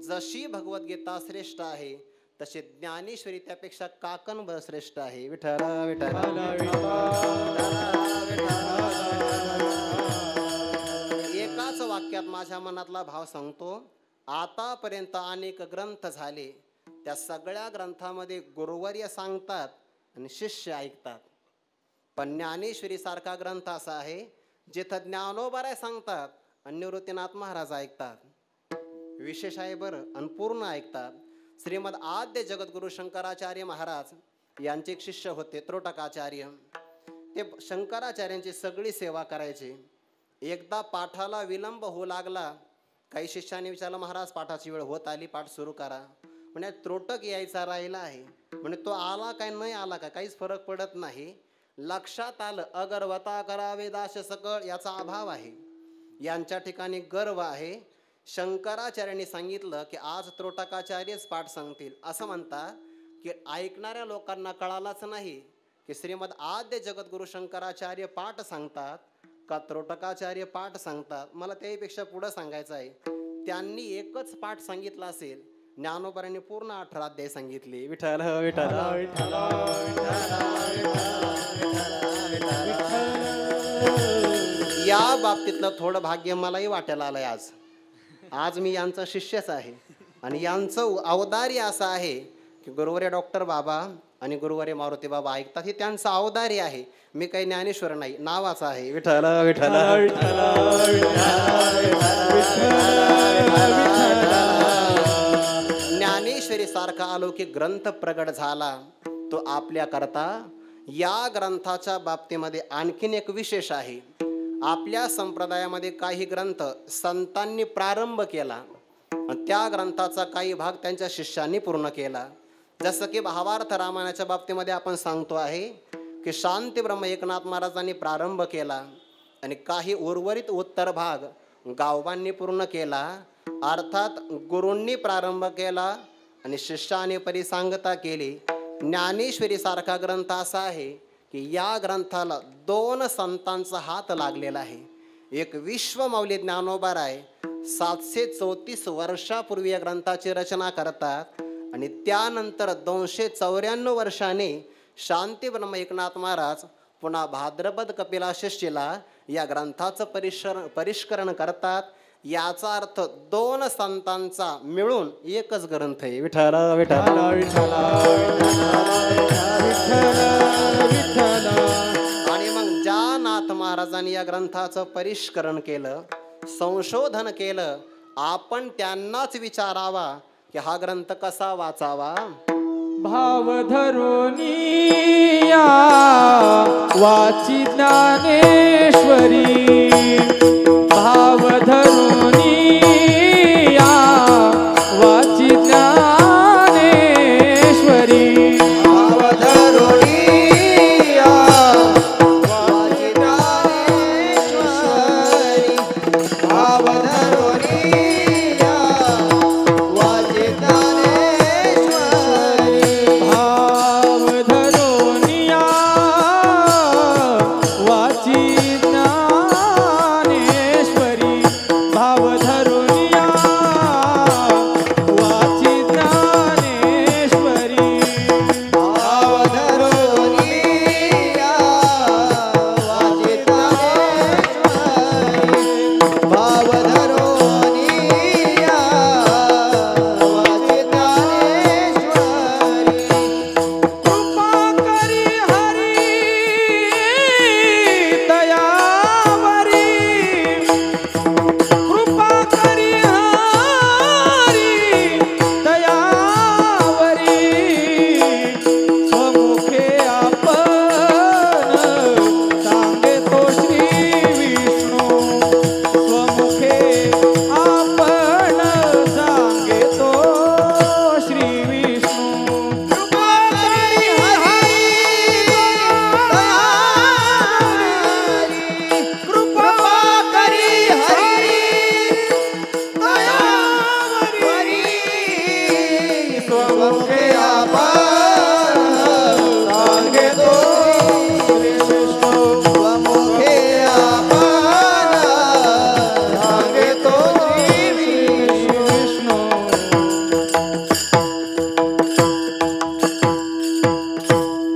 जशी भगवद्गीता श्रेष्ठ आहे तशी ज्ञानेश्वरी त्यापेक्षा काकणभर श्रेष्ठ आहे. विठ्ठल विठ्ठल. एकाच वाक्यात माझ्या मनातला भाव सांगतो. आतापर्यंत अनेक ग्रंथ झाले, त्या सगळ्या ग्रंथामध्ये गुरुवर्य सांगतात आणि शिष्य ऐकतात. पण ज्ञानेश्वरी सारखा ग्रंथ असा आहे जिथं ज्ञानोबा सांगतात आणि निवृत्तीनाथ महाराज ऐकतात. विशेष आहे बरं, आणि पूर्ण ऐकतात. श्रीमद आद्य जगद्गुरु शंकराचार्य महाराज यांचे एक शिष्य होते त्रोटकाचार्य. ते शंकराचार्यांची सगळी सेवा करायचे. एकदा पाठाला विलंब होऊ लागला. काही शिष्याने विचारलं, महाराज पाठाची वेळ होत आली, पाठ सुरू करा. म्हणजे त्रोटक यायचा राहिला आहे. म्हणजे तो आला काय नाही आला काय काहीच फरक पडत नाही. लक्षात आलं अगर्वता करावे दाश सकळ याचा अभाव आहे. यांच्या ठिकाणी गर्व आहे. शंकराचार्यांनी सांगितलं की आज त्रोटकाचार्यच पाठ सांगतील. असं म्हणतात की ऐकणाऱ्या लोकांना कळालाच नाही की श्रीमद आद्य जगद्गुरु शंकराचार्य पाठ सांगतात का त्रोटकाचार्य पाठ सांगतात. मला त्यापेक्षा पुढं सांगायचं आहे, त्यांनी एकच पाठ सांगितला असेल. ज्ञानोबांनी पूर्ण 18 अध्याय सांगितले. विठ्ठल विठ्ठल. या बाबतीतलं थोडं भाग्य मलाही वाटायला आलंय. आज मी यांचा शिष्यच आहे. आणि यांचं अवदार्य असं आहे की गुरुवर्य डॉक्टर बाबा आणि गुरुवर्य मारुती बाबा ऐकतात. हे त्यांचं अवदार्य आहे. मी काही ज्ञानेश्वर नाही, नावाचं आहे. विठ्ठल विठ्ठल. ज्ञानेश्वरी सारखा अलौकिक ग्रंथ प्रगट झाला तो आपल्या करता. या ग्रंथाच्या बाबतीमध्ये आणखीन एक विशेष आहे. आपल्या संप्रदायामध्ये काही ग्रंथ संतांनी प्रारंभ केला आणि त्या ग्रंथाचा काही भाग त्यांच्या शिष्यांनी पूर्ण केला. जसं की भावार्थ रामायणाच्या बाबतीमध्ये आपण सांगतो आहे की शांती ब्रह्म एकनाथ महाराजांनी प्रारंभ केला आणि काही उर्वरित उत्तर भाग गावबांनी पूर्ण केला. अर्थात गुरूंनी प्रारंभ केला आणि शिष्याने परिसांगता केली. ज्ञानेश्वरी सारखा ग्रंथ असा आहे की या ग्रंथाला 2 संतांचा हात लागलेला आहे. एक विश्वमाऊली ज्ञानोबा आहे, 734 वर्षापूर्वी या ग्रंथाची रचना करतात आणि त्यानंतर 294 वर्षाने शांती ब्रह्म एकनाथ महाराज पुन्हा भाद्रपद कपिलाशिष्टीला या ग्रंथाचं परिष्करण करतात. याचा अर्थ 2 संतांचा मिळून एकच ग्रंथ आहे. विठ्ठल विठ्ठल विठ्ठल. आणि मग ज्या नाथ महाराजांनी या ग्रंथाचं परिष्करण केलं, संशोधन केलं, आपण त्यांनाच विचारावा की हा ग्रंथ कसा वाचावा. भाव धरुनिया वाची ज्ञानेश्वरी, भाव धरुनिया वाची ज्ञानेश्वरी, भाव धरुनिया वाची ज्ञानेश्वरी, भाव धरुनिया वाची ज्ञानेश्वरी, भाव धरुनिया वाची ज्ञानेश्वरी, भाव धरुनिया वाची ज्ञानेश्वरी, भाव धरुनिया वाची ज्ञानेश्वरी, भाव धरुनिया वाची ज्ञानेश्वरी. कृपा करी हरी दयावरी, कृपा करी हरी दयावरी, स्वमुखे आपण सांगे तो श्री विष्णू, स्वमुखे आपण सांगे तो श्री विष्णू. कृपा करी हरी दयावरी, कृपा करी हरी दयावरी, स्वमुखे आपण सांगे तो श्री विष्णू, स्वमुखे आपण सांगे तो श्री विष्णू.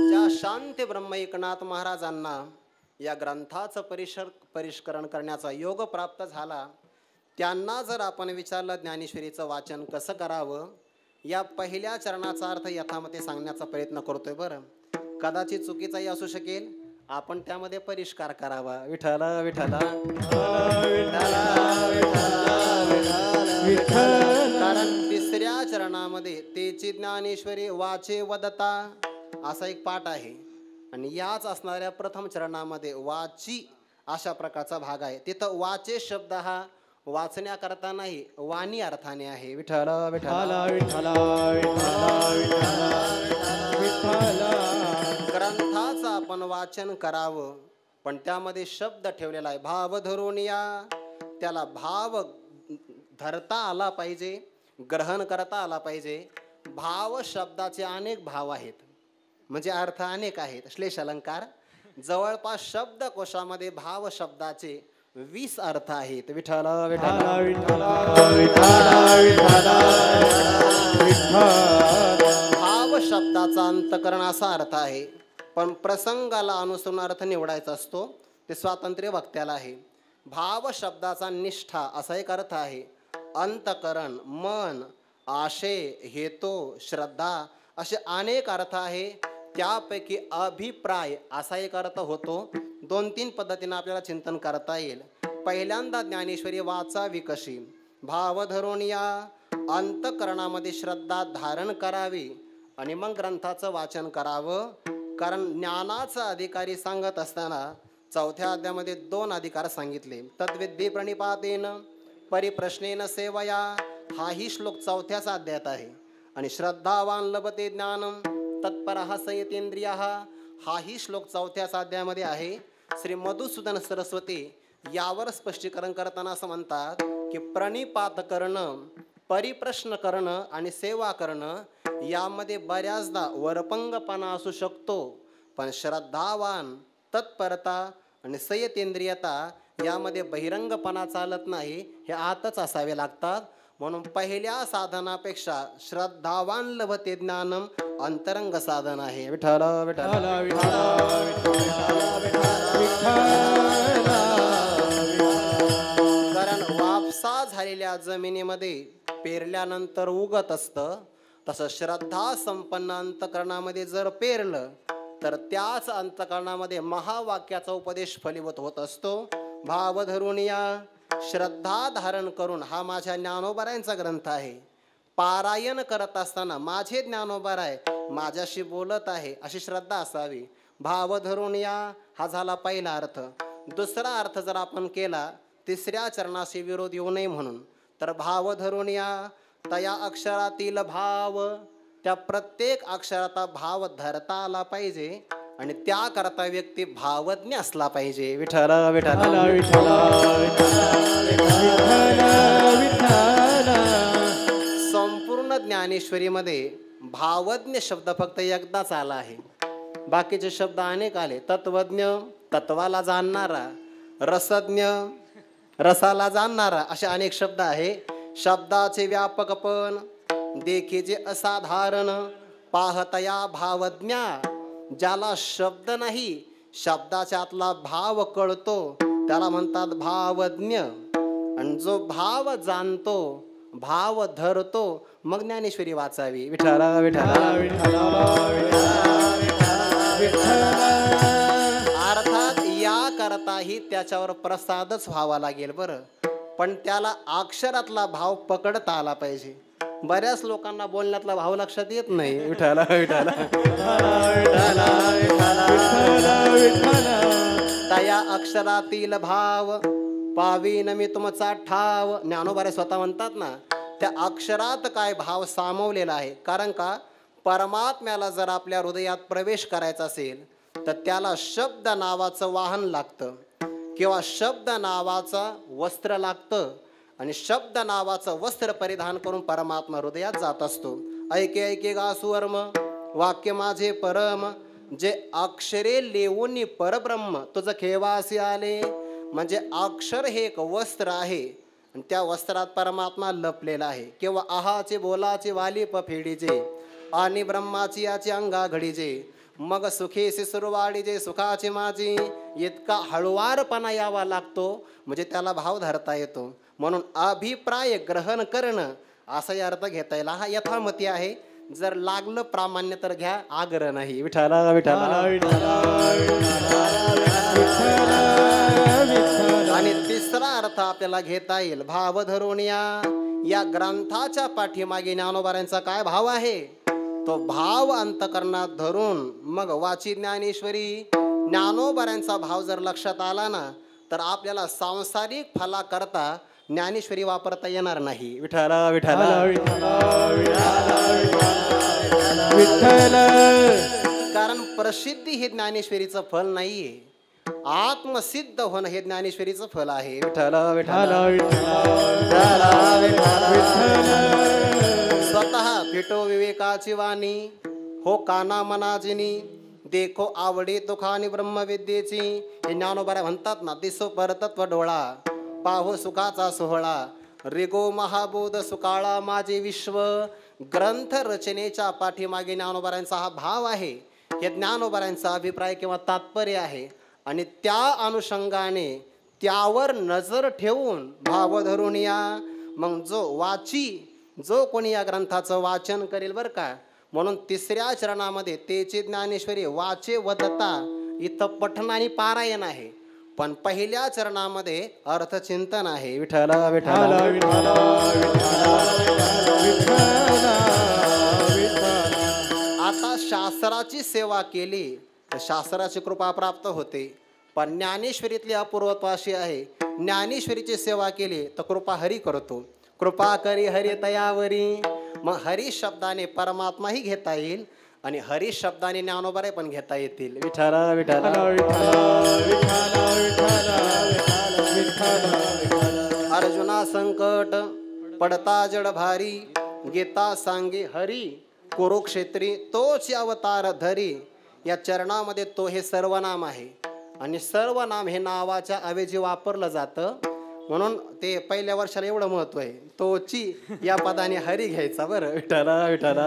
ज्या शांती ब्रह्म एकनाथ महाराजांना या ग्रंथाचं परिष्करण करण्याचा योग प्राप्त झाला, त्यांना जर आपण विचारलं ज्ञानेश्वरीचं वाचन कसं करावं, या पहिल्या चरणाचा अर्थ यथामते सांगण्याचा प्रयत्न करतोय. बरं, कदाचित चुकीचाही असू शकेल, आपण त्यामध्ये परिष्कार करावा. विठ्ठल विठ्ठल कारण 3ऱ्या चरणामध्ये तेची ज्ञानेश्वरी वाचे वदता असा एक पाठ आहे आणि याच असणाऱ्या प्रथम चरणामध्ये वाची अशा प्रकारचा भाग आहे. तिथं वाचे शब्द हा वाचण्याकरता नाही, वाणी अर्थाने आहे. विठ्ठल विठ्ठल विठ्ठल विठ्ठल. ग्रंथाचं आपण वाचन करावं, पण त्यामध्ये शब्द ठेवलेला आहे. भाव धरून या, त्याला भाव धरता आला पाहिजे, ग्रहण करता आला पाहिजे. भाव शब्दाचे अनेक भाव आहेत, म्हणजे अर्थ अनेक आहेत. श्लेष अलंकार जवळपास शब्दकोशामध्ये भाव शब्दाचे 20 अर्थ आहेत. विठ्ठल विठ्ठल विठ्ठल विठ्ठल विठ्ठल विठ्ठल. भाव शब्दाचा अंतकरण असा अर्थ आहे, पण प्रसंगाला अनुसरून अर्थ निवडायचा असतो, ते स्वातंत्र्य वक्त्याला आहे. भाव शब्दाचा निष्ठा असा एक अर्थ आहे. अंतकरण, मन, आशय, हेतो, श्रद्धा असे अनेक अर्थ आहे. त्यापैकी अभिप्राय असा एक अर्थ होतो. 2-3 पद्धतीने आपल्याला चिंतन करता येईल. पहिल्यांदा ज्ञानेश्वरी वाचावी कशी? भाव धरून या, अंतकरणामध्ये श्रद्धा धारण करावी आणि मग ग्रंथाचं वाचन करावं. कारण ज्ञानाचा अधिकारी सांगत असताना चौथ्या अध्यायामध्ये 2 अधिकार सांगितले. तद्विद्ये प्रणिपातेन परिप्रश्नेन सेवया, हाही श्लोक 4थ्याच अध्यायात आहे. आणि श्रद्धावान लभते ज्ञानम तत्परः संयतेंद्रियः, हाही श्लोक 4थ्याच अध्यायामध्ये आहे. श्री मधुसूदन सरस्वती यावर स्पष्टीकरण करताना असं म्हणतात की प्रणिपात करणं, परिप्रश्न करणं आणि सेवा करणं यामध्ये बऱ्याचदा वरपंगपणा असू शकतो, पण श्रद्धावान, तत्परता आणि संयतेंद्रियता यामध्ये बहिरंगपणा चालत नाही, हे आतच असावे लागतात. म्हणून पहिल्या साधनापेक्षा श्रद्धावान लभते ज्ञानम अंतरंग साधन आहे. विठ्ठल विठ्ठल कारण वापसा झालेल्या जमिनीमध्ये पेरल्यानंतर उगत असतं, तसं श्रद्धा संपन्न अंतकरणामध्ये जर पेरलं तर त्याच अंतकरणामध्ये महावाक्याचा उपदेश फलीभूत होत असतो. भाव धरून या, श्रद्धा धारण करून, हा माझ्या ज्ञानोबारायांचा ग्रंथ आहे. पारायण करत असताना माझे ज्ञानोबाराय माझ्याशी बोलत आहे अशी श्रद्धा असावी. भाव धरून या हा झाला पहिला अर्थ. दुसरा अर्थ जर आपण केला तिसऱ्या चरणाशी विरोध येऊ नये म्हणून, तर भाव धरून या तया अक्षरातील भाव, त्या प्रत्येक अक्षराचा भाव धरता आला पाहिजे आणि त्याकरता व्यक्ती भावज्ञ असला पाहिजे. विठ्ठल विठ्ठल संपूर्ण ज्ञानेश्वरीमध्ये भावज्ञ शब्द फक्त एकदाच आला आहे. बाकीचे शब्द अनेक आले. तत्वज्ञ, तत्वाला जाणणारा, रसज्ञ, रसाला जाणणारा, असे अनेक शब्द आहे. शब्दाचे व्यापकपण, देखीचे असाधारण, पाहतया भावज्ञा, ज्याला शब्द नाही शब्दाच्या आतला भाव कळतो त्याला म्हणतात भावज्ञ. आणि जो भाव जाणतो, भाव धरतो, मग ज्ञानेश्वरी वाचावी. विठ्ठल विठ्ठल अर्थात या करताही त्याच्यावर प्रसादच व्हावा लागेल बरं, पण त्याला अक्षरातला भाव पकडता आला पाहिजे. बऱ्याच लोकांना बोलण्यातला भाव लक्षात येत नाही. विठ्ठल विठ्ठल तया अक्षरातील भाव पावीन मी तुमचा ठाव. ज्ञानोबारे स्वतः म्हणतात ना, त्या अक्षरात काय भाव सामावलेला आहे. कारण का, परमात्म्याला जर आपल्या हृदयात प्रवेश करायचा असेल तर त्याला शब्द नावाचं वाहन लागतं किंवा शब्द नावाचं वस्त्र लागतं, आणि शब्द नावाचं वस्त्र परिधान करून परमात्मा हृदयात जात असतो. ऐके ऐके गा सुवर्म वाक्य माझे परम, जे अक्षरे लेवून परब्रह्म तुझं खेवासी आले. म्हणजे अक्षर हे एक वस्त्र आहे आणि त्या वस्त्रात परमात्मा लपलेला आहे. किंवा आहाचे बोलाचे वाली फेडीचे आणि ब्रह्माची याची अंगा घडीचे, मग सुखेशी सुरवाडीचे सुखाची माझी. इतका हळुवारपणा यावा लागतो म्हणजे त्याला भाव धरता येतो. म्हणून अभिप्राय ग्रहण करणं असाही अर्थ घेता येईल. हा यथामती आहे. जर लागलं प्रामाण्य तर घ्या, आग्रह नाही. विठ्ठल विठ्ठल. आणि तिसरा अर्थ आपल्याला घेता येईल भाव धरून या ग्रंथाच्या पाठीमागे ज्ञानोबारांचा काय भाव आहे, तो भाव अंतकरणात धरून मग वाची ज्ञानेश्वरी. ज्ञानोबारांचा भाव जर लक्षात आला ना तर आपल्याला सांसारिक फला करता ज्ञानेश्वरी वापरता येणार नाही. विठ्ठल विठ्ठल कारण प्रसिद्धी हे ज्ञानेश्वरीचं फल नाहीये, आत्मसिद्ध होणं हे ज्ञानेश्वरीचं फल आहे. विठ्ठल विठ्ठल स्वतः फिटो विवेकाची वाणी, हो काना मनाजिनी, देखो आवडी तुखानी ब्रह्मविद्येची. हे ज्ञानोबारा म्हणतात ना, दिसो परतत्व डोळा, पाहो सुखाचा सोहळा, रिगो महाबोध सुकाळा माझे विश्व. ग्रंथ रचनेच्या पाठीमागे ज्ञानोबारांचा हा भाव आहे, हे ज्ञानोबारांचा अभिप्राय किंवा तात्पर्य आहे. आणि त्या अनुषंगाने त्यावर नजर ठेवून भाव धरून या. मग जो कोणी या ग्रंथाचं वाचन करेल बरं का, म्हणून तिसऱ्या चरणामध्ये तेचे ज्ञानेश्वरी वाचे वदता, इथं पठण आणि पारायण आहे, पण पहिल्या चरणामध्ये अर्थचिंतन आहे. विठ्ठल विठ्ठल आता शास्त्राची सेवा केली तर शास्त्राची कृपा प्राप्त होते. पण ज्ञानेश्वरीतली अपूर्वत्व अशी आहे, ज्ञानेश्वरीची सेवा केली तर कृपा हरी करतो. कृपा करी हरी तयावरी. मग हरी शब्दाने परमात्माही घेता येईल आणि हरी शब्दाने ज्ञानोबारे पण घेता येतील. विठ्ठल विठ्ठल अर्जुना संकट पडता जड भारी, गीता सांगे हरी कुरुक्षेत्री तोच अवतार धरी. या चरणामध्ये तो हे सर्वनाम आहे आणि सर्वनाम हे नावाच्या ऐवजी वापरलं जातं, म्हणून ते पहिल्या वर्षाला एवढं महत्व आहे. तोची या पदाने हरी घ्यायचा. बरं विठ्ठल विठ्ठल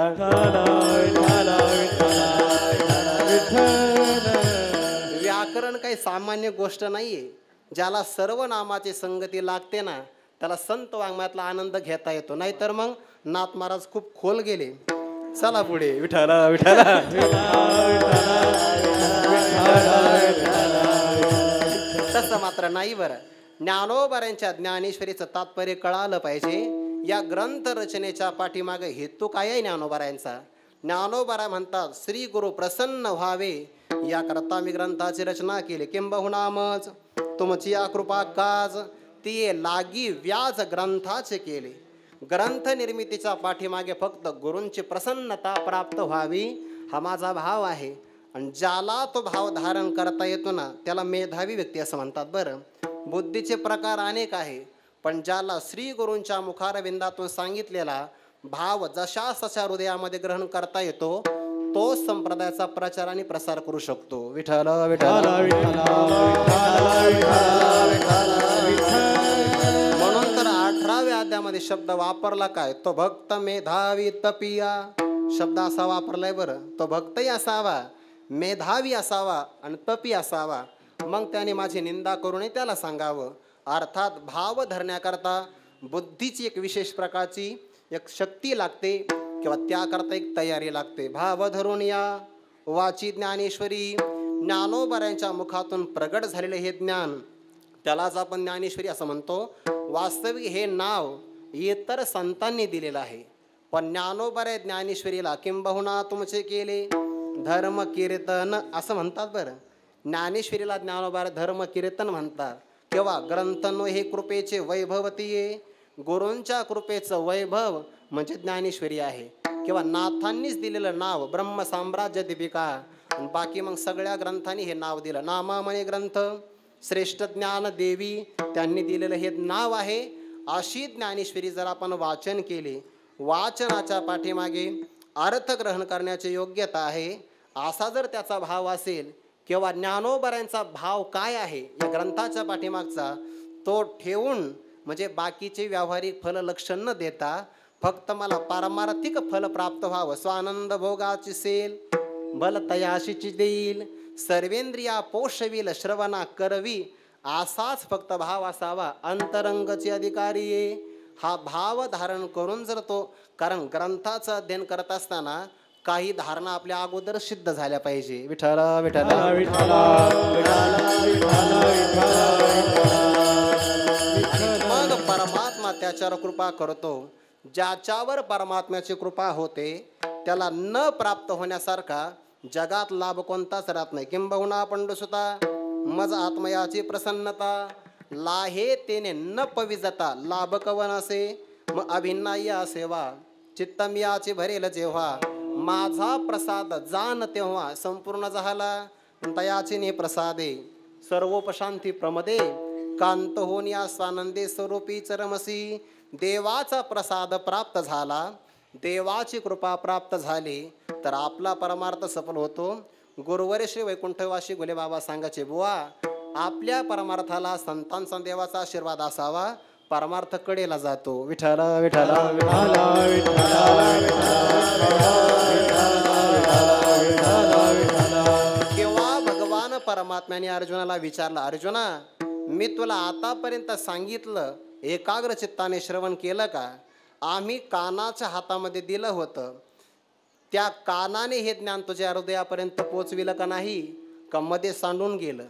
व्याकरण काही सामान्य गोष्ट नाहीये. ज्याला सर्व नामाची संगती लागते ना, त्याला संत वाङ्मयातला आनंद घेता येतो. नाहीतर मग नाथ महाराज खूप खोल गेले. चला पुढे विठ्ठल विठ्ठल तसं मात्र नाही. बरं ज्ञानोबाऱ्यांच्या ज्ञानेश्वरीचं तात्पर्य कळालं पाहिजे. या ग्रंथ रचनेच्या पाठीमागे हेतू काय आहे ज्ञानोबाऱ्यांचा? ज्ञानोबारा म्हणतात श्री गुरु प्रसन्न व्हावे याकरता मी ग्रंथाची रचना केली. किंबहुनामच तुमची या कृपा काज ती लागी व्याज ग्रंथाचे केले. ग्रंथ निर्मितीच्या पाठीमागे फक्त गुरूंची प्रसन्नता प्राप्त व्हावी हा माझा भाव आहे. आणि ज्याला तो भाव धारण करता येतो ना, त्याला मेधावी व्यक्ती असं म्हणतात. बरं बुद्धीचे प्रकार अनेक आहे, पण ज्याला श्री गुरूंच्या मुखारविंदातून सांगितलेला भाव जशा सशा हृदयामध्ये ग्रहण करता येतो, तो संप्रदायाचा प्रचार आणि प्रसार करू शकतो. विठ्ठल विठ्ठल म्हणून तर 18व्या अध्यायामध्ये शब्द वापरला काय, तो भक्त मेधावी तपिया शब्द असा वापरलाय. बरं तो भक्तही असावा, मेधावी असावा आणि तपी असावा. मग त्याने माझी निंदा करू नये त्याला सांगावं. अर्थात भाव धरण्याकरता बुद्धीची एक विशेष प्रकारची एक शक्ती लागते किंवा त्याकरता एक तयारी लागते. भाव धरून या वाची ज्ञानेश्वरी. ज्ञानोबाऱ्यांच्या मुखातून प्रगट झालेले हे ज्ञान, त्यालाच आपण ज्ञानेश्वरी असं म्हणतो. वास्तविक हे नाव इतर संतांनी दिलेलं आहे, पण ज्ञानोबाऱ्या ज्ञानेश्वरीला किंबहुना तुमचे केले धर्म कीर्तन असं म्हणतात. बरं ज्ञानेश्वरीला ज्ञानोबाऱ्या धर्म कीर्तन म्हणतात. केव्हा ग्रंथनो हे कृपेचे वैभवतीये. गुरूंच्या कृपेचं वैभव म्हणजे ज्ञानेश्वरी आहे. किंवा नाथांनीच दिलेलं नाव ब्रह्म साम्राज्य दीपिका. बाकी मग सगळ्या ग्रंथांनी हे नाव दिलं. नामामणी ग्रंथ श्रेष्ठ ज्ञान देवी त्यांनी दिलेलं हे नाव आहे. अशी ज्ञानेश्वरी जर आपण वाचन केले, वाचनाच्या पाठीमागे अर्थ ग्रहण करण्याची योग्यता आहे, असा जर त्याचा भाव असेल किंवा ज्ञानोबाऱ्यांचा भाव काय आहे या ग्रंथाच्या पाठीमागचा, तो ठेवून म्हणजे बाकीचे व्यावहारिक फल लक्ष न देता फक्त मला पारमार्थिक फल प्राप्त व्हावं, स्वानंद भोगाची सेल बल तयाशीची देईल, सर्वेंद्रिया पोषविल श्रवणा करवी, असाच फक्त भाव असावा. अंतरंगचे अधिकारी ये हा भाव धारण करून जर तो, कारण ग्रंथाचं अध्ययन करत असताना काही धारणा आपल्या अगोदर सिद्ध झाल्या पाहिजे. विठ्ठल विठ्ठल मग परमात्मा त्याच्यावर कृपा करतो. ज्याच्यावर परमात्म्याची कृपा होते त्याला न प्राप्त होण्यासारखा जगात लाभ कोणताच राहत नाही. किंबहुना पंडुसुता मज आत्मयाची प्रसन्नता लाहे तेने न पविजता लाभ कवन असे. मग अभिन्नाय सेवा चित्तम याची भरेल जेव्हा, माझा प्रसाद जाण तेव्हा संपूर्ण झाला. तयाची ने प्रसादे सर्वोपशांती प्रमदे, कांत होऊन या स्वानंदे स्वरूपी चरमसी. देवाचा प्रसाद प्राप्त झाला, देवाची कृपा प्राप्त झाली तर आपला परमार्थ सफल होतो. गुरुवर श्री वैकुंठवासी गुले बाबा सांगायचे, बुवा आपल्या परमार्थाला संतांचा देवाचा आशीर्वाद असावा, परमार्थ कडेला जातो. विठ्ठल विठ्ठल केव्हा भगवान परमात्म्याने अर्जुनाला विचारलं, अर्जुना मी तुला आतापर्यंत सांगितलं एकाग्र चित्ताने श्रवण केलं का? आम्ही कानाच्या हातामध्ये दिलं होतं, त्या कानाने हे ज्ञान तुझ्या हृदयापर्यंत पोचविलं का नाही? का मध्ये सांडून गेलं?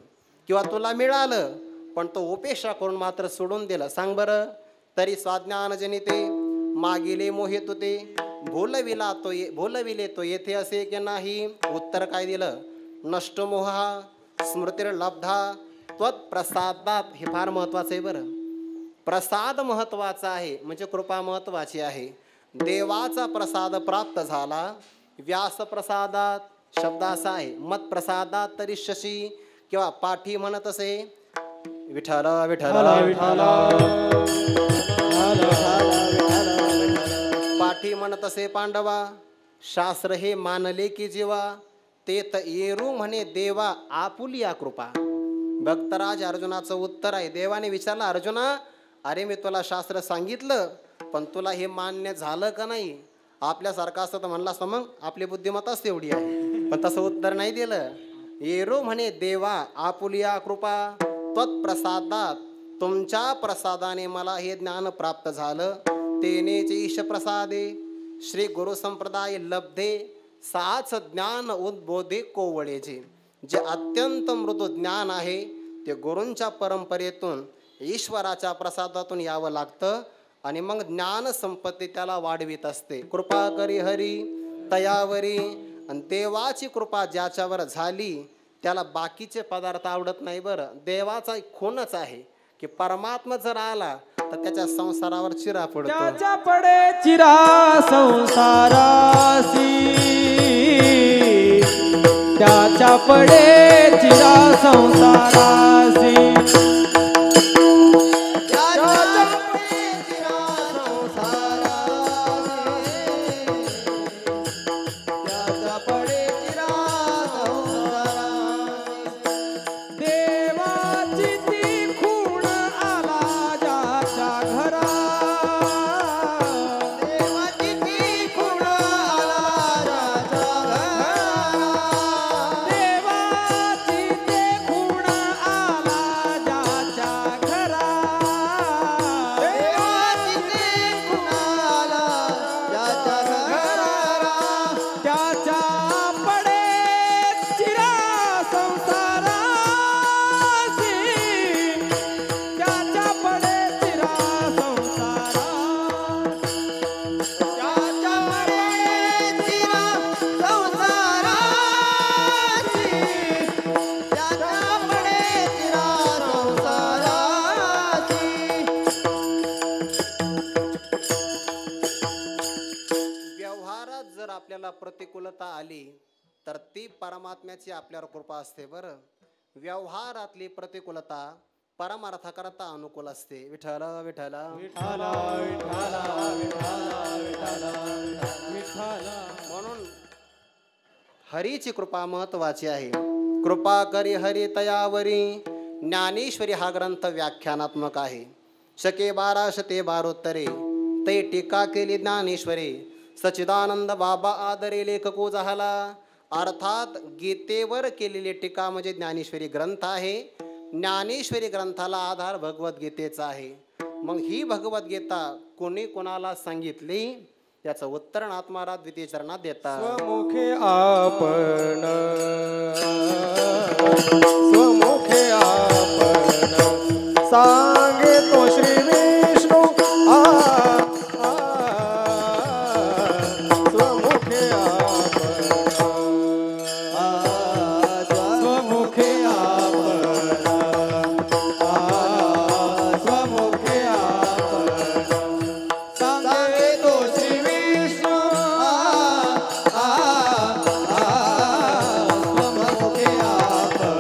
किंवा तुला मिळालं पण तो उपेक्षा करून मात्र सोडून दिलं? सांग बरं. तरी स्वाज्ञान जनिते मागिले मोहित ते, भूलविले तो येथे असे की नाही? उत्तर काय दिलं? नष्ट मोहा स्मृतीर लब्धा त्वत्प्रसादात, हे फार महत्वाचं आहे बरं. प्रसाद महत्वाचा आहे, म्हणजे कृपा महत्वाची आहे. देवाचा प्रसाद प्राप्त झाला. व्यास प्रसादात शब्द असा आहे, मत प्रसादात तरी शशी, किंवा पाठी म्हणत असे विठ्ठल विठ्ठल विठ्ठल पाठी म्हणत असे पांडवा. शास्त्र हे मानले की जीवा, ते त येरू म्हणे देवा आपुलिया कृपा. भक्तराज अर्जुनाचं उत्तर आहे. देवाने विचारलं, अर्जुना अरे मी तुला शास्त्र सांगितलं, पण तुला हे मान्य झालं का नाही? आपल्यासारखं असतं तर म्हणला असतं मग आपली बुद्धिमत्ताच तेवढी आहे, पण तसं उत्तर नाही दिलं. येरो म्हणे देवा आपुलिया कृपा, त्वत्प्रसादात, तुमच्या प्रसादाने मला हे ज्ञान प्राप्त झालं. तेनेच ईश प्रसादे श्री गुरु संप्रदाय लब्धे, साच ज्ञान उद्बोधे कोवळेचे. जे अत्यंत मृदू ज्ञान आहे ते गुरूंच्या परंपरेतून, ईश्वराच्या प्रसादातून यावं लागतं, आणि मग ज्ञान संपत्ती त्याला वाढवीत असते. कृपा करी हरी तयावरी, आणि देवाची कृपा ज्याच्यावर झाली त्याला बाकीचे पदार्थ आवडत नाही बरं. देवाचा एक खूणच आहे की परमात्मा जर आला तर त्याच्या संसारावर चिरा पडतो. त्याच्या पडे चिरा संसारासी, त्याच्या पडे चिरा संसारासी, प्रतिकूलता आली तर ती परमात्म्याची आपल्यावर कृपा असते बरं. व्यवहारातली प्रतिकूलता परमार्थाकरता अनुकूल असते. विठ्ठल विठ्ठल विठ्ठल विठ्ठल विठ्ठल विठ्ठल विठ्ठल. म्हणून हरीची कृपा महत्वाची आहे. कृपा करी हरी तयावरी. ज्ञानेश्वरी हा ग्रंथ व्याख्यानात्मक आहे. शके 12 शते 12 ते टीका केली ज्ञानेश्वरी. सच्चिदानंद बाबा आदरे लेखको झाला. अर्थात गीतेवर केलेली टीका म्हणजे ज्ञानेश्वरी ग्रंथ आहे. ज्ञानेश्वरी ग्रंथाला आधार भगवद्गीतेचा आहे. मग ही भगवद्गीता कोणी कोणाला सांगितली याचं उत्तर आत्मारात द्वितीय चरणात देतात. स्वमुखे आपण, स्वमुखे आपण सांगे तो श्री विष्णू. स्वमुखे आपण, स्वमुखे आपण, स्वमुखे आपण सांगे तो श्री विष्णू. स्वमुखे आपण,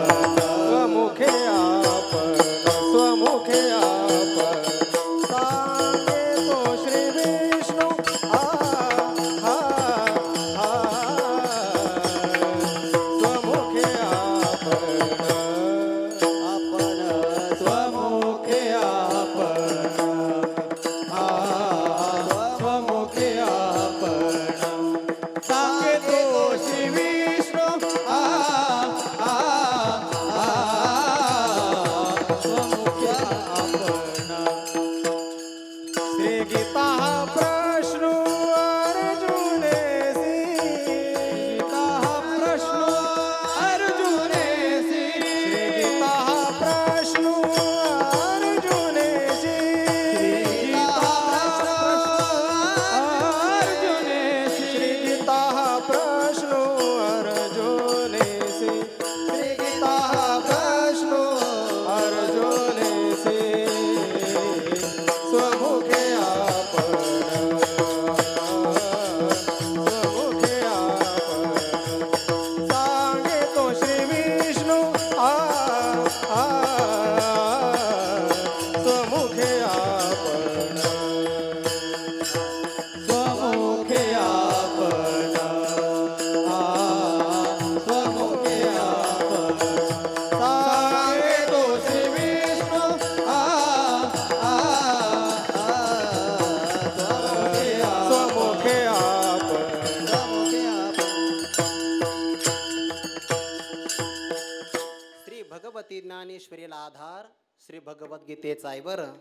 ज्ञानेश्वरीला आधार श्री भगवद्गीतेचा आहे बरं.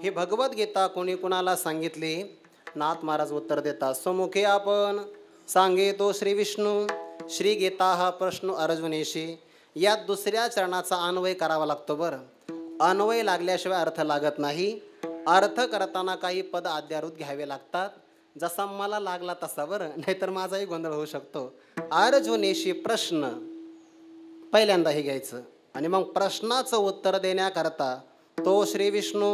ही भगवद्गीता कोणी कुणाला सांगितली? नाथ महाराज उत्तर देतात. स्वमुखे आपण सांगे तो श्री विष्णू. श्री गीता हा प्रश्न अर्जुनेशी. यात दुसऱ्या चरणाचा अन्वय करावा लागतो बरं. अन्वय लागल्याशिवाय अर्थ लागत नाही. अर्थ करताना काही पद अध्यारूत घ्यावे लागतात. जसा मला लागला तसा बरं, नाहीतर माझाही गोंधळ होऊ शकतो. अर्जुनेशी प्रश्न पहिल्यांदा हे घ्यायचं आणि मग प्रश्नाचं उत्तर देण्याकरता तो श्री विष्णू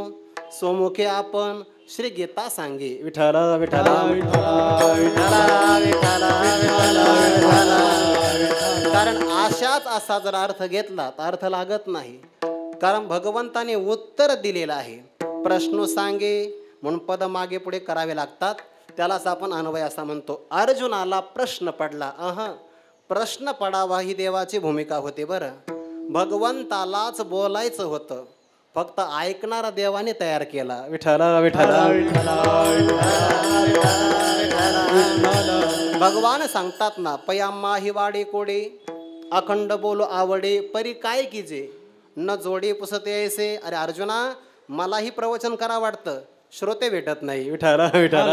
स्वमुखे आपण श्री गीता सांगे. विठ्ठल विठ्ठल कारण अशाच असा जर अर्थ घेतला तर अर्थ लागत नाही. कारण भगवंताने उत्तर दिलेलं आहे. प्रश्न सांगे म्हणून पद मागे पुढे करावे लागतात. त्यालाच आपण अन्वय असा म्हणतो. अर्जुनाला प्रश्न पडला. प्रश्न पडावा ही देवाची भूमिका होते बरं. भगवंतालाच बोलायचं होतं, फक्त ऐकणारा देवाने तयार केला. विठ्ठल विठ्ठल भगवान सांगतात ना, पयाम्मा ही वाडे कोडे अखंड बोलो आवडे परी काय कीजे न जोडे पुसते ऐसे. अरे अर्जुना, मलाही प्रवचन करा वाटतं, श्रोते भेटत नाही. विठ्ठल विठ्ठल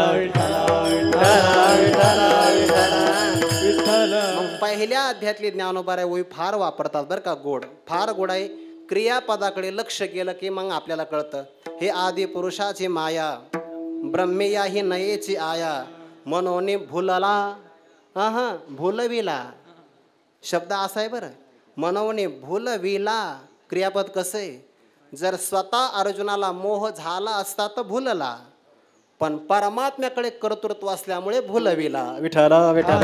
मग पहिल्या अध्यायातली ज्ञानोबाऱ्या ओळी फार वापरतात बरं का. गोड फार गोड आहे. क्रियापदाकडे लक्ष केलं की मग आपल्याला कळतं. हे आदि पुरुषाची माया ब्रह्मेया ही नयेची आया मनोने भूलला भूलविला. शब्द असा आहे बरं. मनोने भूलविला क्रियापद कसं आहे? जर स्वतः अर्जुनाला मोह झाला असता तर भूलला, पण परमात्म्याकडे कर्तृत्व असल्यामुळे भूलविला. विठ्ठल विठ्ठल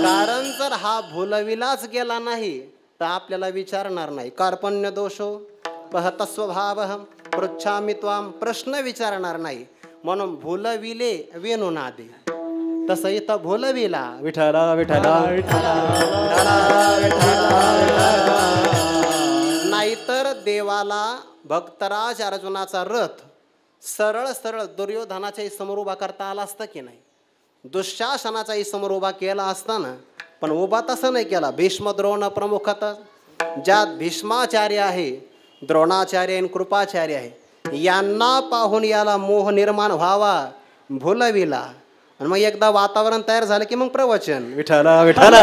कारण जर हा भूलविलाच गेला नाही तर आपल्याला विचारणार नाही. कार्पण्य दोषो पहत स्वभाव पृच्छामि त्वाम प्रश्न विचारणार नाही. म्हणून भूलविले वेणुनादे. तसं इथं भूलविला. विठ्ठल विठ्ठल नाहीतर देवाला भक्तराज अर्जुनाचा रथ सरळ सरळ दुर्योधनाच्याही समोर उभा करता आला असता की नाही? दुःशासनाचाही समोर उभा केला असताना, पण उभा तसं नाही केला. भीष्म द्रोण प्रमुखात ज्यात भीष्माचार्य आहे, द्रोणाचार्य आणि कृपाचार्य आहे, यांना पाहून याला मोह निर्माण व्हावा भूलविला. आणि मग एकदा वातावरण तयार झालं की मग प्रवचन. विठ्ठल विठ्ठल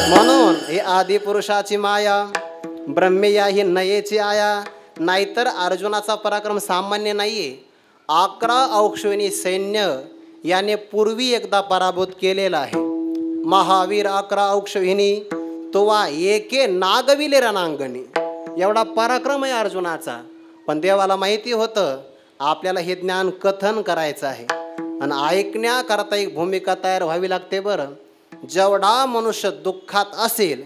म्हणून हे आदि पुरुषाची माया ब्रह्मेया ही नयेची आया. नाहीतर अर्जुनाचा पराक्रम सामान्य नाहीये. 11 अक्षौहिणी सैन्य याने पूर्वी एकदा पराभूत केलेला आहे. महावीर 11 अक्षौहिणी तोवा एके नागविले रणांगणी. एवढा पराक्रम आहे अर्जुनाचा. पण देवाला माहिती होतं आपल्याला हे ज्ञान कथन करायचं आहे आणि ऐकण्याकरता एक भूमिका तयार व्हावी लागते बरं. जेवढा मनुष्य दुःखात असेल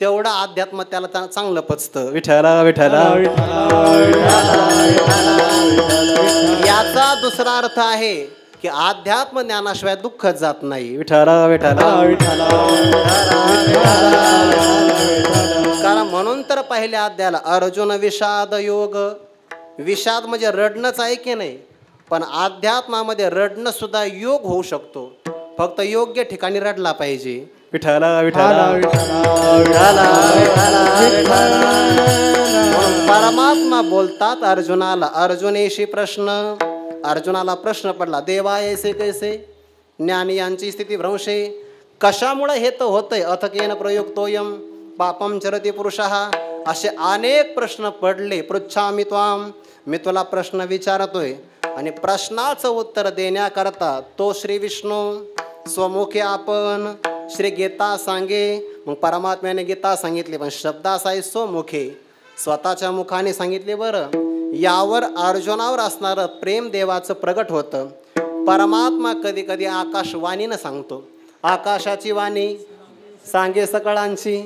तेवढा अध्यात्म त्याला चांगलं पचतं. विठ्ठल विठ्ठल याचा दुसरा अर्थ आहे की अध्यात्म ज्ञानाशिवाय दुःख जात नाही. विठ्ठल विठ्ठल कारण म्हणून तर पहिल्या अध्यायाला अर्जुन विषाद योग. विषाद म्हणजे रडणंच आहे की नाही, पण अध्यात्मामध्ये रडणं सुद्धा योग होऊ शकतो. फक्त योग्य ठिकाणी रडला पाहिजे. विठ्ठल विठ्ठल परमात्मा बोलतात अर्जुनाला. अर्जुनेशी प्रश्न. अर्जुनाला प्रश्न पडला. देवा ऐसे कैसे ज्ञानी यांची स्थिती भ्रंशे. कशामुळे हे तर होतंय? अथकेन प्रयुक्तोयम पापम चरती पुरुषः. असे अनेक प्रश्न पडले. पृच्छामि त्वाम मी तुला प्रश्न विचारतोय. आणि प्रश्नाचं उत्तर देण्याकरता तो श्री विष्णू स्वमुखे आपण श्री गीता सांगे. मग परमात्म्याने गीता सांगितली, पण शब्द असा आहे स्वमुखे, स्वतःच्या मुखाने सांगितले बरं. यावर अर्जुनावर असणारं प्रेम देवाचं प्रगट होतं. परमात्मा कधी कधी आकाशवाणीनं सांगतो. आकाशाची वाणी सांगे सकळांची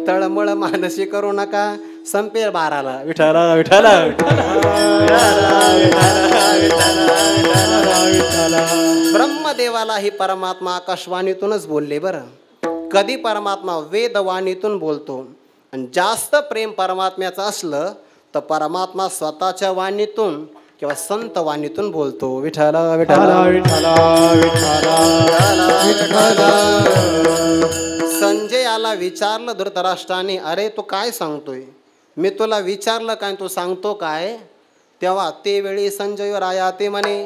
तळमळ मानसी करू नका संपेल बाराला. विठ्ठल विठ्ठल ब्रह्मदेवाला ही परमात्मा आकाशवाणीतूनच बोलले बरं. कधी परमात्मा वेदवाणीतून बोलतो आणि जास्त प्रेम परमात्म्याचं असलं तर परमात्मा स्वतःच्या वाणीतून किंवा संत वाणीतून बोलतो. विठ्ठल विठ्ठल विठ्ठल विठ्ठल. संजयाला विचारलं धृतराष्ट्राने, अरे तू काय सांगतोय? मी तुला विचारलं काय, तू सांगतो काय? तेव्हा ते वेळी संजय राया ते म्हणे,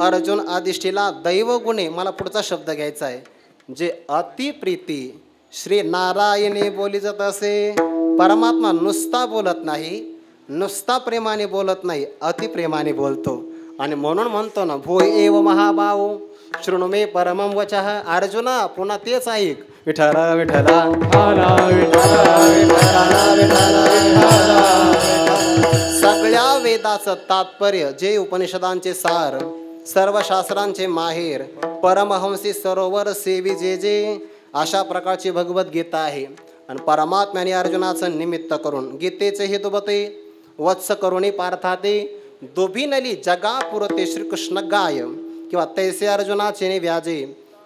अर्जुन आदिष्टीला दैवगुणे, मला पुढचा शब्द घ्यायचा आहे, जे अतिप्रीती श्री नारायणे बोली जात असे. परमात्मा नुसता बोलत नाही, नुसता प्रेमाने बोलत नाही, अतिप्रेमाने बोलतो. आणि म्हणून म्हणतो ना, भूय एव महाभाव शृणु मे परमं वचः. अर्जुना पुन्हा तेच ऐक, विठ्ठल विठ्ठल सगळ्या वेदाचं तात्पर्य, जे उपनिषदांचे सार, सर्व शास्त्रांचे माहेर, परमहंसी सरोवर सेवी जे जे, अशा प्रकारची भगवद्गीता आहे. आणि परमात्म्याने अर्जुनाचं निमित्त करून गीतेचे हे दुबते वत्स करुणी पार्थाते दोभिनली जगा पुरते श्रीकृष्ण गाय, किंवा तैसे अर्जुनाचे व्याजे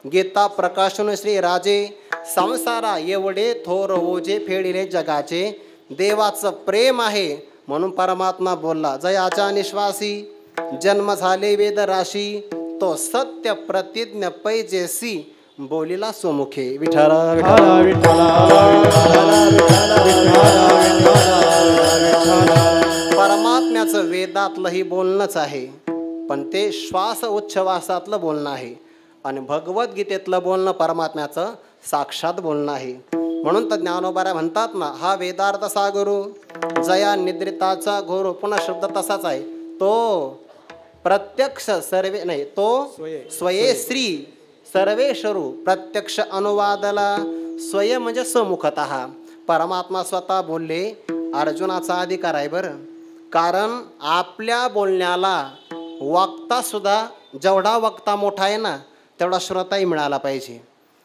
गीता प्रकाशन श्री राजे. संसारा एवढे थोर ओझे फेडिले जगाचे, देवाचं प्रेम आहे म्हणून परमात्मा बोलला. जयाच्या निश्वासी जन्म झाले वेद राशी, तो सत्य प्रतिज्ञ पैजेसी बोलिला सुमुखे. विठ्ठल परमात्म्याचं वेदातलंही बोलणंच आहे, पण ते श्वास उच्छ्वासातलं बोलणं आहे. आणि भगवद्गीतेतलं बोलणं परमात्म्याचं साक्षात बोलणं आहे. म्हणून तर ज्ञानोबाऱ्या म्हणतात ना, हा वेदार्थ सागरू जया निद्रिताचा घोरू. पुन्हा शब्द तसाच आहे, तो प्रत्यक्ष सर्वे नाही, तो स्वये श्री सर्वेश्वरू प्रत्यक्ष अनुवादला. स्वय म्हणजे समुखतः. परमात्मा स्वतः बोलले. अर्जुनाचा अधिकार आहे बरं, कारण आपल्या बोलण्याला वक्ता सुद्धा, जेवढा वक्ता मोठा आहे ना तेवढा श्रोताही मिळाला पाहिजे.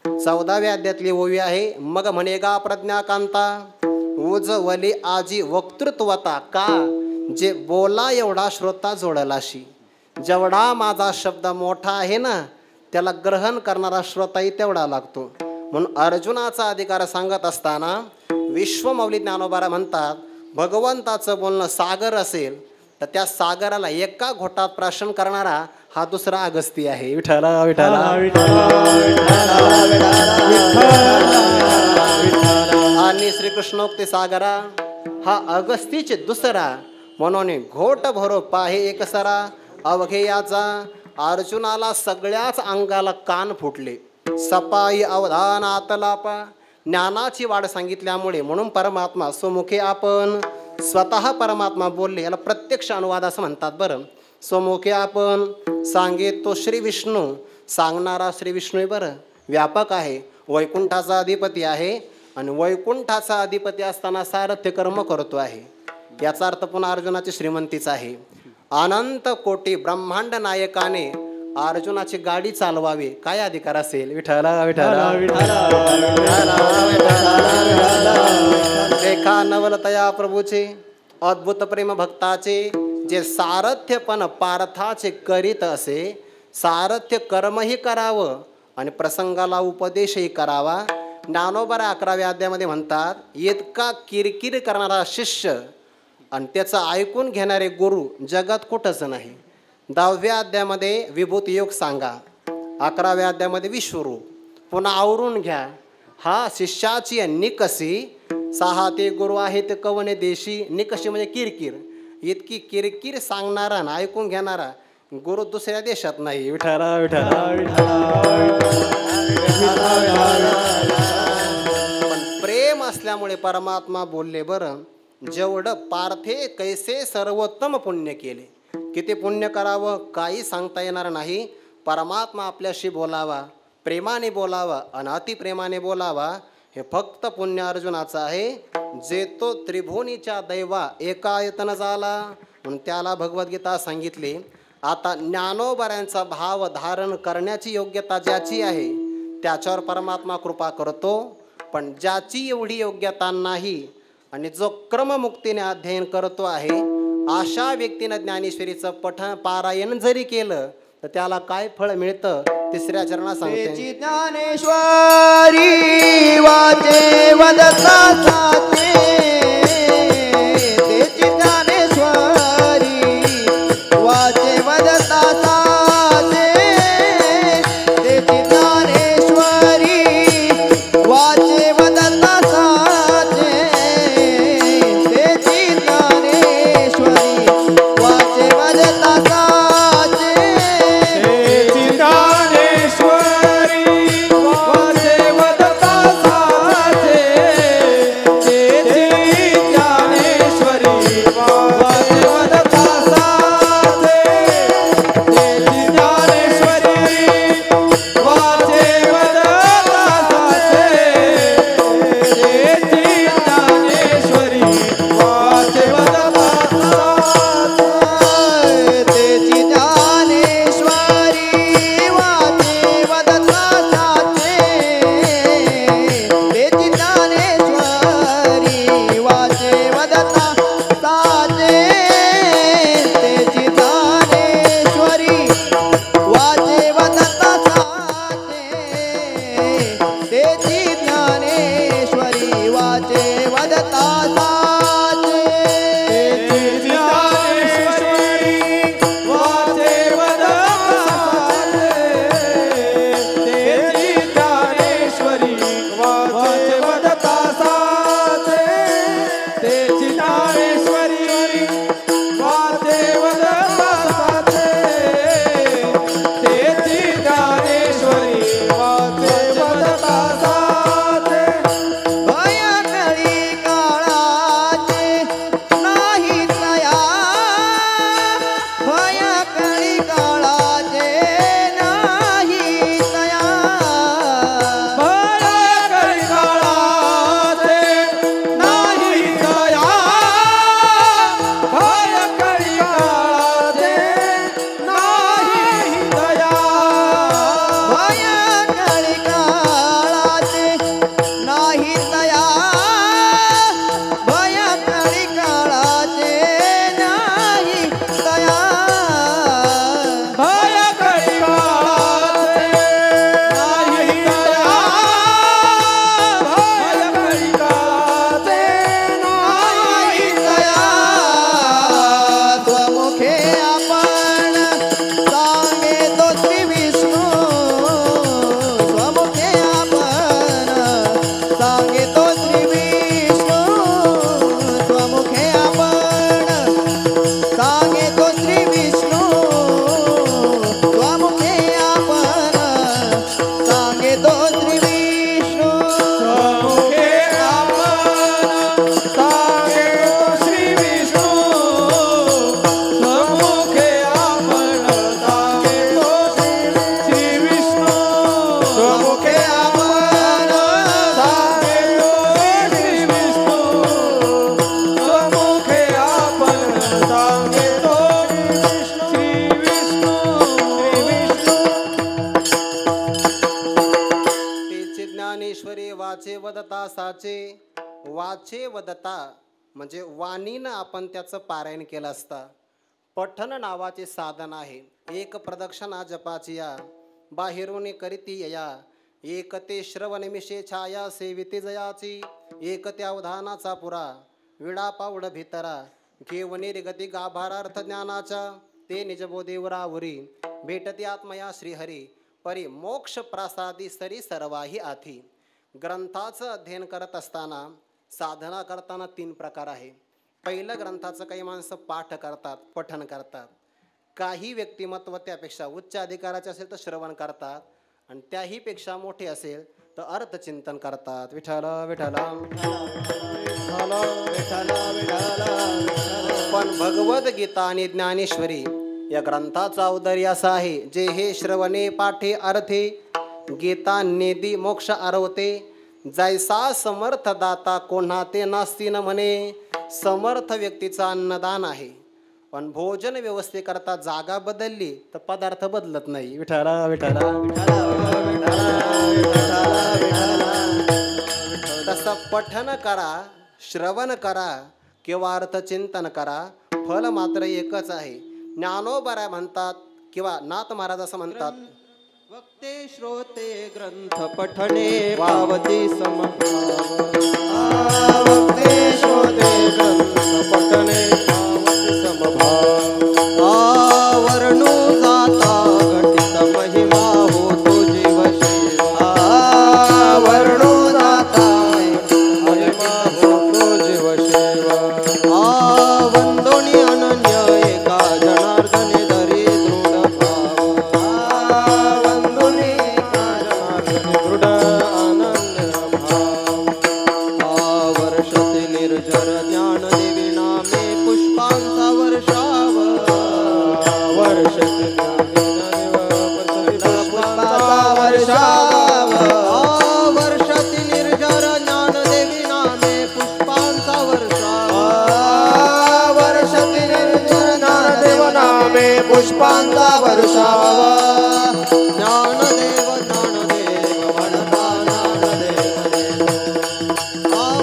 14व्या अध्यायातली ओवी आहे, मग म्हणेगा प्रज्ञाकांता उजवली आजी वक्तृत्वता, का जे बोला एवढा श्रोता जोडलाशी. जेवढा माझा शब्द मोठा आहे ना त्याला ग्रहण करणारा श्रोताही तेवढा लागतो. म्हणून अर्जुनाचा अधिकार सांगत असताना विश्वमौली ज्ञानोबारा म्हणतात, भगवंताचं बोलणं सागर असेल तर त्या सागराला एका घोटात प्राशन करणारा हा दुसरा अगस्ती आहे. विठ्ठल विठ्ठल आणि श्रीकृष्णोक्ती सागरा हा अगस्तीचे दुसरा. म्हणून घोट भरो पाहे एकसरा अवघेयाचा. अर्जुनाला सगळ्याच अंगाला कान फुटले. सपाई अवधान आतलापा, ज्ञानाची वाढ सांगितल्यामुळे. म्हणून परमात्मा स्वमुखे आपण, स्वतः परमात्मा बोलले. याला प्रत्यक्ष अनुवाद असं म्हणतात बरं. स्वमुखे आपण सांगे तो श्री विष्णू, सांगणारा श्री विष्णू बरं व्यापक आहे, वैकुंठाचा अधिपती आहे. आणि वैकुंठाचा अधिपती असताना सारथ्य कर्म करतो आहे. याचा अर्थ पुन्हा अर्जुनाची श्रीमंतीच आहे. अनंत कोटी ब्रह्मांड नायकाने अर्जुनाची गाडी चालवावी, काय अधिकार असेल. विठ्ठल विठ्ठल देखा नवलतया प्रभूचे अद्भुत प्रेम भक्ताचे, जे सारथ्य पण पार्थाचे करीत असे. सारथ्य कर्मही करावं आणि प्रसंगाला उपदेशही करावा. ज्ञानोबा 11व्या अध्यायामध्ये म्हणतात, इतका किरकिर करणारा शिष्य आणि त्याचं ऐकून घेणारे गुरु जगात कुठंच नाही. 10व्या अध्यायामध्ये विभूती योग सांगा, 11व्या अध्यायामध्ये विश्वरूप. पुन्हा आवरून घ्या, हा शिष्याची निकसी. 6 ते गुरु आहेत कवने देशी. निकशी म्हणजे किरकिर. इतकी किरकिर सांगणारा आणि ऐकून घेणारा गुरु दुसऱ्या देशात नाही. विठ्ठल विठ्ठल पण प्रेम असल्यामुळे परमात्मा बोलले बरं, जेवढं पार्थे कैसे सर्वोत्तम पुण्य केले. किती पुण्य करावं काही सांगता येणार नाही. परमात्मा आपल्याशी बोलावा, प्रेमाने बोलावा आणि अतिप्रेमाने बोलावा, हे फक्त पुण्य अर्जुनाचं आहे. जे तो त्रिभुवनीच्या दैवा एकायतन झाला म्हणून त्याला भगवद्गीता सांगितली. आता ज्ञानोबऱ्यांचा भाव धारण करण्याची योग्यता ज्याची आहे त्याच्यावर परमात्मा कृपा करतो. पण ज्याची एवढी योग्यता नाही आणि जो क्रममुक्तीने अध्ययन करतो आहे, अशा व्यक्तीनं ज्ञानेश्वरीचं पारायण जरी केलं तर त्याला काय फळ मिळतं तिसऱ्या चरणात सांगते. तेची ज्ञानेश्वरी वाचे वदता साचे तेची ज्ञानेश्वरी वाचे वदता साचे तेची ज्ञानेश्वरी वाचे वदता साचे तेची ज्ञानेश्वरी वाचे वदता साचे तेची ज्ञानेश्वरी वाचे वदता साचे तेची ज्ञानेश्वरी वाचे वदता साचे तेची ज्ञानेश्वरी वाचे वदता साचे तेची ज्ञानेश्वरी वाचे वदता साचे तेची ज्ञानेश्वरी वाचे वदता साचे तेची ज्ञानेश्वरी वाचे वदता साचे तेची ज्ञानेश्वरी वाचे वदता साचे तेची ज्ञानेश्वरी वाचे वदता साचे तेची ज्ञानेश्वरी वाचे वदता साचे तेची ज्ञानेश्वरी वाचे वदता साचे तेची ज्ञानेश्वरी वाचे वदता साचे तेची ज्ञानेश्वरी वाचे वदता साचे भयकळी काळाचे नाही तया भयकळी काळाचे नाही तया भयकळी काळाचे नाही तया भयकळी काळाचे नाही तया भयकळी काळाचे नाही तया भयकळी काळाचे नाही तया भयकळी काळाचे नाही तया भयकळी काळाचे नाही तया स्वमुखे आपण सांगे तो श्री विष्णू स्वमुखे आपण सांगे तो श्री विष्णू स्वमुखे आपण सांगे तो श्री विष्णू स्वमुखे आपण सांगे तो श्री विष्णू स्वमुखे आपण सांगे तो श्री विष्णू स्वमुखे आपण सांगे तो श्री विष्णू स्वमुखे आपण सांगे तो श्री विष्णू स्वमुखे आपण सांगे तो श्री विष्णू तेचे ज्ञानेश्वरी वाचे वदता साचे. वाचे वदता म्हणजे वाणीनं आपण त्याचं पारायण केलं असता. पठन नावाचे साधन आहे. एक प्रदक्षिणा जपाची या बाहेरून करीती या एक ते श्रवणमिषे छाया सेविते जयाची एक त्या अवधानाचा पुरा विडा पावड भितरा घेऊन निर्गती गाभारार्थ ज्ञानाच्या ते निजबोधेवरावरी भेटती आत्मया श्रीहरी परी मोक्ष प्रासादी सरी सर्वाही आथी. ग्रंथाचं अध्ययन करत असताना साधना करताना 3 प्रकार आहे. पहिलं ग्रंथाचं काही माणसं पाठ करतात, पठन करतात. काही व्यक्तिमत्व त्यापेक्षा उच्च अधिकाराचे असेल तर श्रवण करतात आणि त्याही पेक्षा मोठे असेल तर अर्थचिंतन करतात. विठ्ठल विठ्ठल पण भगवद्गीता आणि ज्ञानेश्वरी या ग्रंथाचा औदर्य असा आहे, जे हे श्रवणे पाठे अर्थे गीता नेदी मोक्ष आरवते. जैसा समर्थ दाता कोणा ते नास्ती न म्हणे. समर्थ व्यक्तीचा अन्नदान आहे, पण भोजन व्यवस्थेकरता जागा बदलली तर पदार्थ बदलत नाही. विठ्ठल विठ्ठल तसं पठन करा, श्रवण करा किंवा अर्थचिंतन करा, फल मात्र एकच आहे. ज्ञानोबा म्हणतात किंवा नाथ महाराज असं म्हणतात, वक्ते श्रोते ग्रंथ पठणे पावती समभाव. वक्ते श्रोते ग्रंथ पठणे पावती समभाव. वर्णू जाता घटित महिमा होतो जीव सेवा. वर्णू जाता महिमा होतो जीव सेवा. वंदोनी अनन्य एका जनार्दने धरी दृढ भाव. वंदोनी एका जनार्दने दृढ अनन्य भाव. वर्षते निर्जर ज्ञान देवी नामे पुष्पांचा वर्षाव. वर्षते पुष्पांचा वर्षाव. वर्षते निर्जर ज्ञान देवी नामे पुष्पांचा वर्षाव. वर्षते निर्जर ज्ञानदेव नामे पुष्पांचा वर्षाव. ज्ञानदेव ज्ञानदेव म्हणता ज्ञानदेव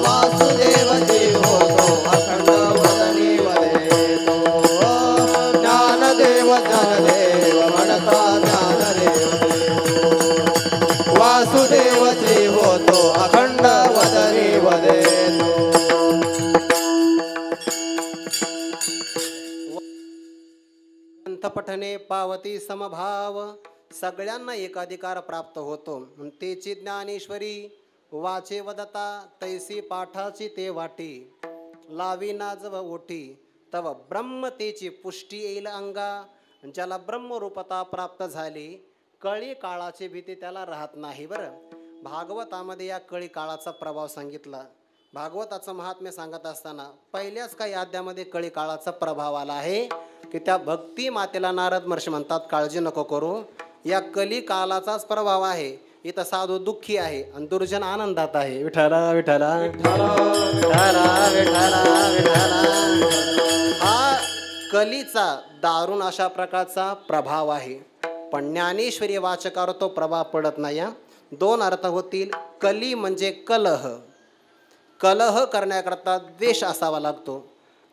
वासुदेव जीव होतो अखंड वदनी वदेतो. ज्ञानदेव ज्ञानदेव म्हणता ज्ञानदेव वासुदेव जीव होतो अखंड वदनी वदेतो. ग्रंथ पठणे पावती समभाव. सगळ्यांना एकाधिकार प्राप्त होतो. तेची ज्ञानेश्वरी वाचे वदता तैसी पाठाची ते वाटी. लावी नाजव ओठी तव ब्रह्मतेची पुष्टी येईल अंगा. ज्याला ब्रह्मरूपता प्राप्त झाली कळी काळाची भीती त्याला राहत नाही. बरं, भागवतामध्ये या कळी काळाचा प्रभाव सांगितला. भागवताचं महात्म्य सांगत असताना पहिल्याच काही अध्यामध्ये कळी काळाचा प्रभाव आला आहे की त्या भक्ती मातेला नारद महर्षी म्हणतात, काळजी नको करू, या कली कालाचाच प्रभाव आहे. इथं साधू दुःखी आहे आणि दुर्जन आनंदात आहे. विठ्ठला विठ्ठला विठ्ठला विठ्ठला विठ्ठला विठ्ठला. हा कलीचा दारुण अशा प्रकारचा प्रभाव आहे. पण ज्ञानेश्वरी वाचकावर तो प्रभाव पडत नाही. दोन अर्थ होतील. कली म्हणजे कलह. कलह करण्याकरता द्वेष असावा लागतो.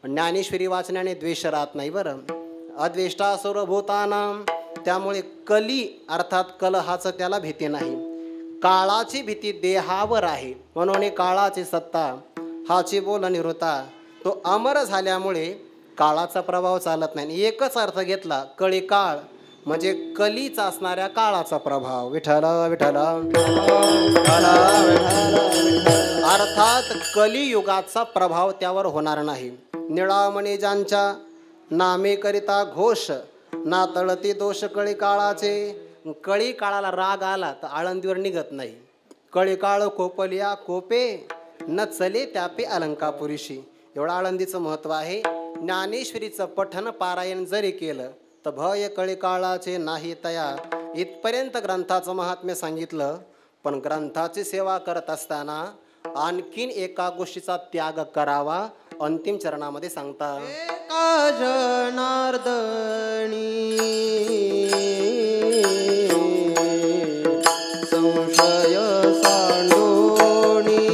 ज्ञानेश्वरी वाचण्याने द्वेष राहत नाही. बरं, अद्वेष्टा सर्वभूतानां. त्यामुळे कली अर्थात कलहाचं त्याला भीती नाही. काळाची भीती देहावर आहे म्हणून काळाची सत्ता हाची बोल निवृत्ता. तो अमर झाल्यामुळे काळाचा प्रभाव चालत नाही. एकच अर्थ घेतला, कळी काळ म्हणजे कलीचा असणाऱ्या काळाचा प्रभाव. विठ्ठला विठ्ठला अर्थात कलियुगाचा प्रभाव त्यावर होणार नाही. निळामणी ज्यांच्या नामे करिता घोष ना तळती दोष कळी काळाचे. कळी काळाला राग आला तर आळंदीवर निघत नाही. कळी काळ कोपलिया कोपे न चले त्यापे अलंका पुरुषी. एवढं आळंदीचं महत्त्व आहे. ज्ञानेश्वरीचं पठन पारायण जरी केलं तर भय कळी काळाचे नाही तया. इथपर्यंत ग्रंथाचं महात्म्य सांगितलं. पण ग्रंथाची सेवा करत असताना आणखीन एका गोष्टीचा त्याग करावा अंतिम चरणामध्ये सांगता. एका जनार्दनी संशय सांडोणी.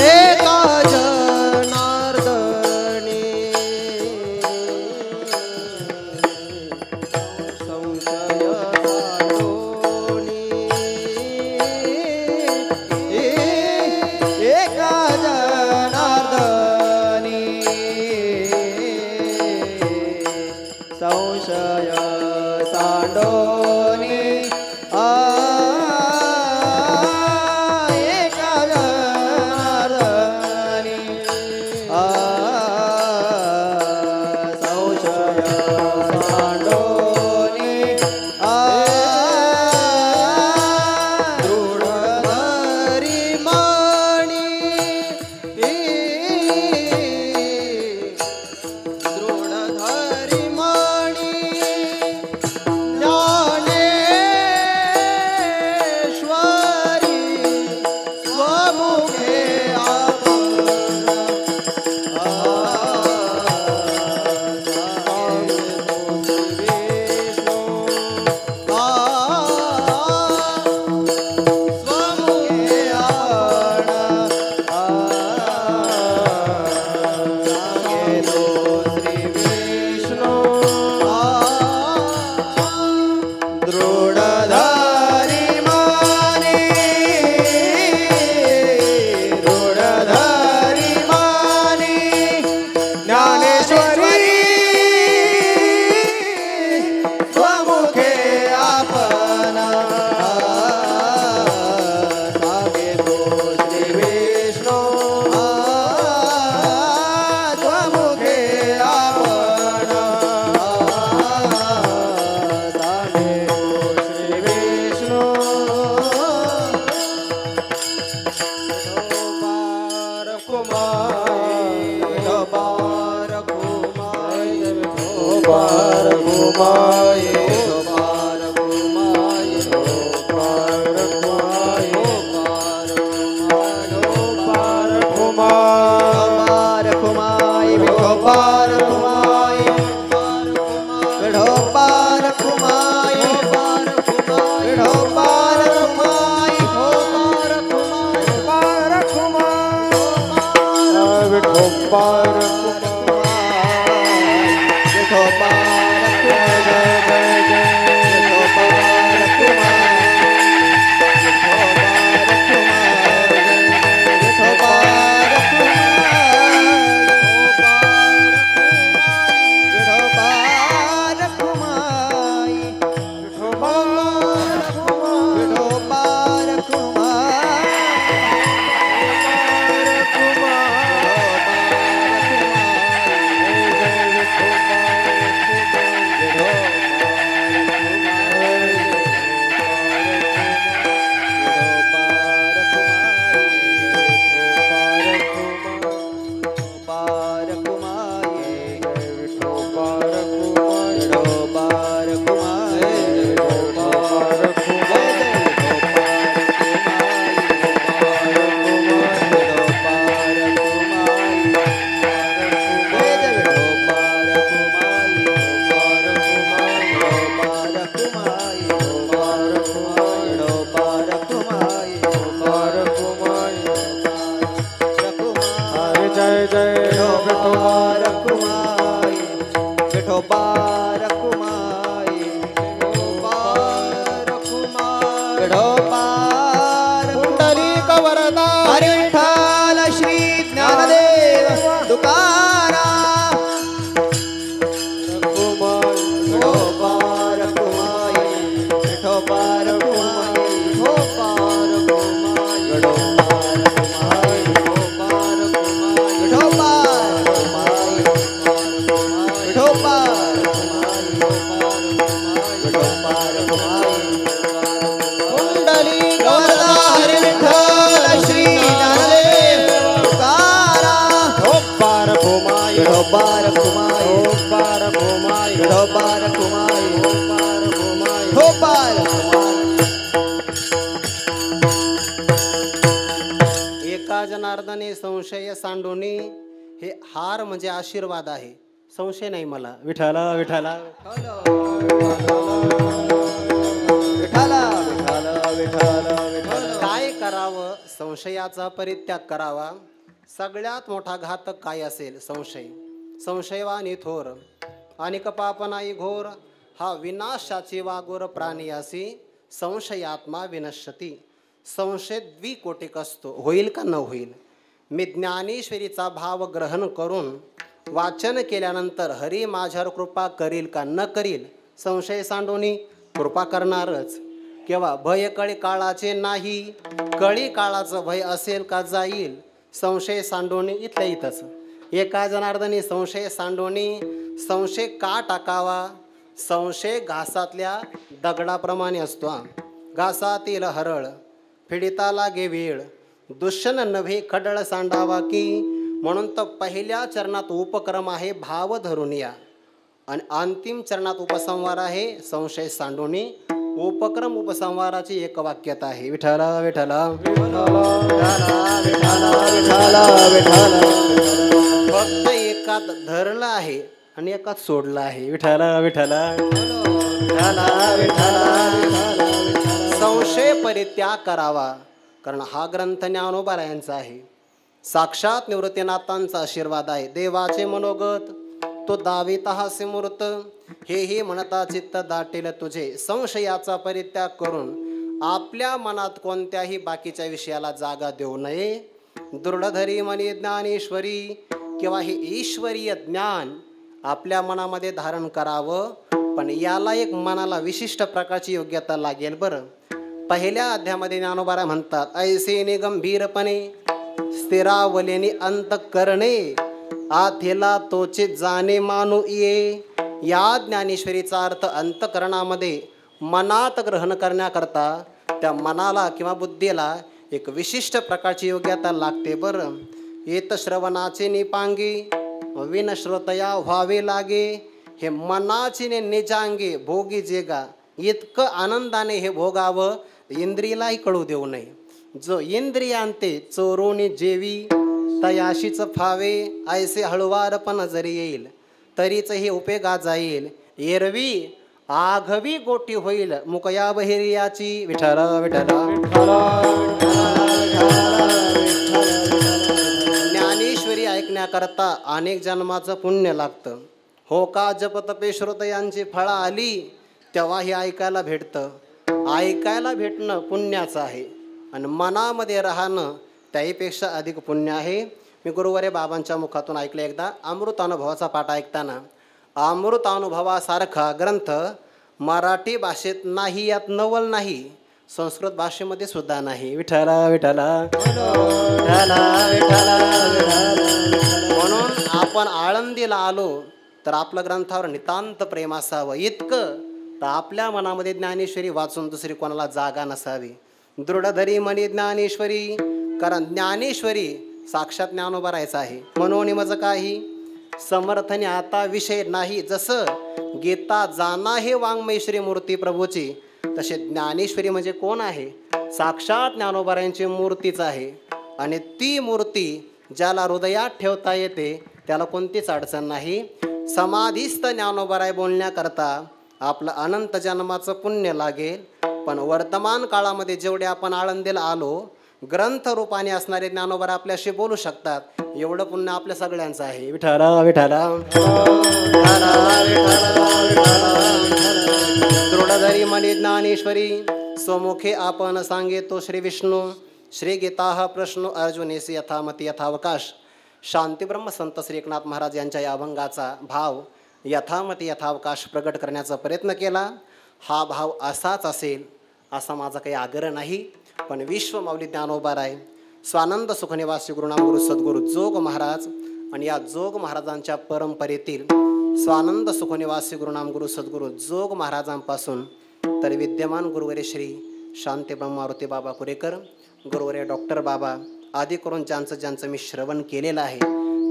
एका जनार्दनी संशय सांडोणी. एका जनार्दनी संशय सांडोनी. एका जनार्दनी संशय सांडोनी. दृढ धरी मणी. दृढ धरी मणी. ज्ञानेश्वरी स्वमुखे आपण. स्वमुखे आपण. श्री एका जनार्दने संशय सांडोनी हे हार म्हणजे आशीर्वाद आहे. संशय नाही मला. विठाला विठाला काय करावं? संशयाचा परित्याग करावा. सगळ्यात मोठा घातक काय असेल? संशय. संशयवानी थोर आणि पापनाई घोर, हा विनाशाची वागोर प्राणी असी संशयात्मा विनश्यती. संशय द्विकोटिक असतो, होईल का न होईल. मी ज्ञानेश्वरीचा भाव ग्रहण करून वाचन केल्यानंतर हरी माझ्यावर कृपा करील का न करील. संशय सांडोनी कृपा करणारच. केव्हा? भय कळी काळाचे नाही, कळी काळाचं भय असेल का जाईल. संशय सांडोनी इथल्या इथंच. एका जनार्दनी संशय सांडोनी. संशय का टाकावा? संशय घासातल्या दगडाप्रमाणे असतो. घासातील हरळ फिडिता लागे वेळ, दुष्यन नव्हे खडळ सांडावा की. म्हणून तर पहिल्या चरणात उपक्रम आहे भाव धरून या, आणि अंतिम चरणात उपसंहार आहे संशय सांडोनी. उपक्रम उपसंहाराची एक वाक्यता आहे. विठला विठला फक्त एकात धरलं आहे आणि एकात सोडलं आहे. विठला विठला संशय परित्याग करावा, कारण हा ग्रंथ ज्ञानोबारायांचा आहे. साक्षात निवृत्तीनाथांचा आशीर्वाद आहे. देवाचे मनोगत तो दाविता हास्य मूर्त, हे म्हणता चित्त दाटेल तुझे. संशयाचा परित्याग करून आपल्या मनात कोणत्याही बाकीच्या विषयाला जागा देऊ नये. दृढधरी मनी ज्ञानेश्वरी, किंवा हे ईश्वरीय ज्ञान आपल्या मनामध्ये धारण करावं. पण याला एक मनाला विशिष्ट प्रकारची योग्यता लागेल. बरं, पहिल्या अध्यायामध्ये ज्ञानोबारा म्हणतात, ऐसेने गंभीरपणे स्थिरावलेनी अंत करणे, आथेला तोचे जाणे मानू ये. या ज्ञानेश्वरीचा अर्थ अंतकरणामध्ये मनात ग्रहण करण्याकरता त्या मनाला किंवा बुद्धीला एक विशिष्ट प्रकारची योग्यता लागते. बरं, येत श्रवणाचे निपांगी विनश्रोतया व्हावे लागे. हे मनाची निजांगे भोगी जेगा, इतकं आनंदाने हे भोगावं इंद्रियालाही कळू देऊ नये. जो इंद्रियांते चोरोनी जेवी, तयाशीच फावे ऐसे हळुवारपण जरी येईल, तरीच हे उपेगा जाईल. एरवी आघवी गोटी होईल मुकया बहिरियाची. विठ्ठल विठ्ठल. ज्ञानेश्वरी ऐकण्याकरता अनेक जन्माचं पुण्य लागतं. हो का जपतपे श्रोतयांची फळं आली तेव्हा हे ऐकायला भेटतं. ऐकायला भेटणं पुण्याचं आहे आणि मनामध्ये राहणं त्याहीपेक्षा अधिक पुण्य आहे. मी गुरुवारे बाबांच्या मुखातून ऐकलं एकदा. अमृतानुभवाचा पाठ ऐकताना अमृतानुभवासारखा ग्रंथ मराठी भाषेत नाही, यात नवल नाही, संस्कृत भाषेमध्ये सुद्धा नाही. विठ्ठल विठ्ठल. म्हणून आपण आळंदीला आलो तर आपलं ग्रंथावर नितांत प्रेम असावं. इतकं तर आपल्या मनामध्ये ज्ञानेश्वरी वाचून दुसरी कोणाला जागा नसावी. दृढधरी मनी ज्ञानेश्वरी, कारण ज्ञानेश्वरी साक्षात ज्ञानोबा राहायचं आहे. म्हणून मज काही समर्थने आता विषय नाही. जसं गीता जाना हे वाङ्मय श्री मूर्ती प्रभूची, तसे ज्ञानेश्वरी म्हणजे कोण आहे? साक्षात ज्ञानोबारायांची मूर्तीच आहे. आणि ती मूर्ती ज्याला हृदयात ठेवता येते त्याला कोणतीच अडचण नाही. समाधीस्थ ज्ञानोबाराय बोलण्याकरता आपलं अनंत जन्माचं पुण्य लागेल. पण वर्तमान काळामध्ये जेवढे आपण आळंदीला आलो, ग्रंथ रूपाने असणारे ज्ञानोबा आपल्याशी बोलू शकतात, एवढं पुण्य आपल्या सगळ्यांचं आहे. विठ्ठल विठ्ठल. दृढधरी मनी ज्ञानेश्वरी, स्वमुखे आपण सांगे तो श्री विष्णू. श्री गीता प्रश्न अर्जुनेसी यथामती यथावकाश. शांतीब्रह्म संत श्री एकनाथ महाराज यांच्या या अभंगाचा भाव यथामती यथावकाश प्रगट करण्याचा प्रयत्न केला. हा भाव असाच असेल असा माझा काही आग्रह नाही. पण विश्व माऊली ज्ञानोबाराय, स्वानंद सुखनिवासी गुरुनाम गुरु सद्गुरु जोग महाराज आणि या जोग महाराजांच्या परंपरेतील स्वानंद सुखनिवासी गुरुनाम गुरु सद्गुरु जोग महाराजांपासून तर विद्यमान गुरुवरे श्री शांती ब्रह्मावृती बाबा कुरेकर, गुरुवरे डॉक्टर बाबा आदी करून ज्यांचं मी श्रवण केलेलं आहे,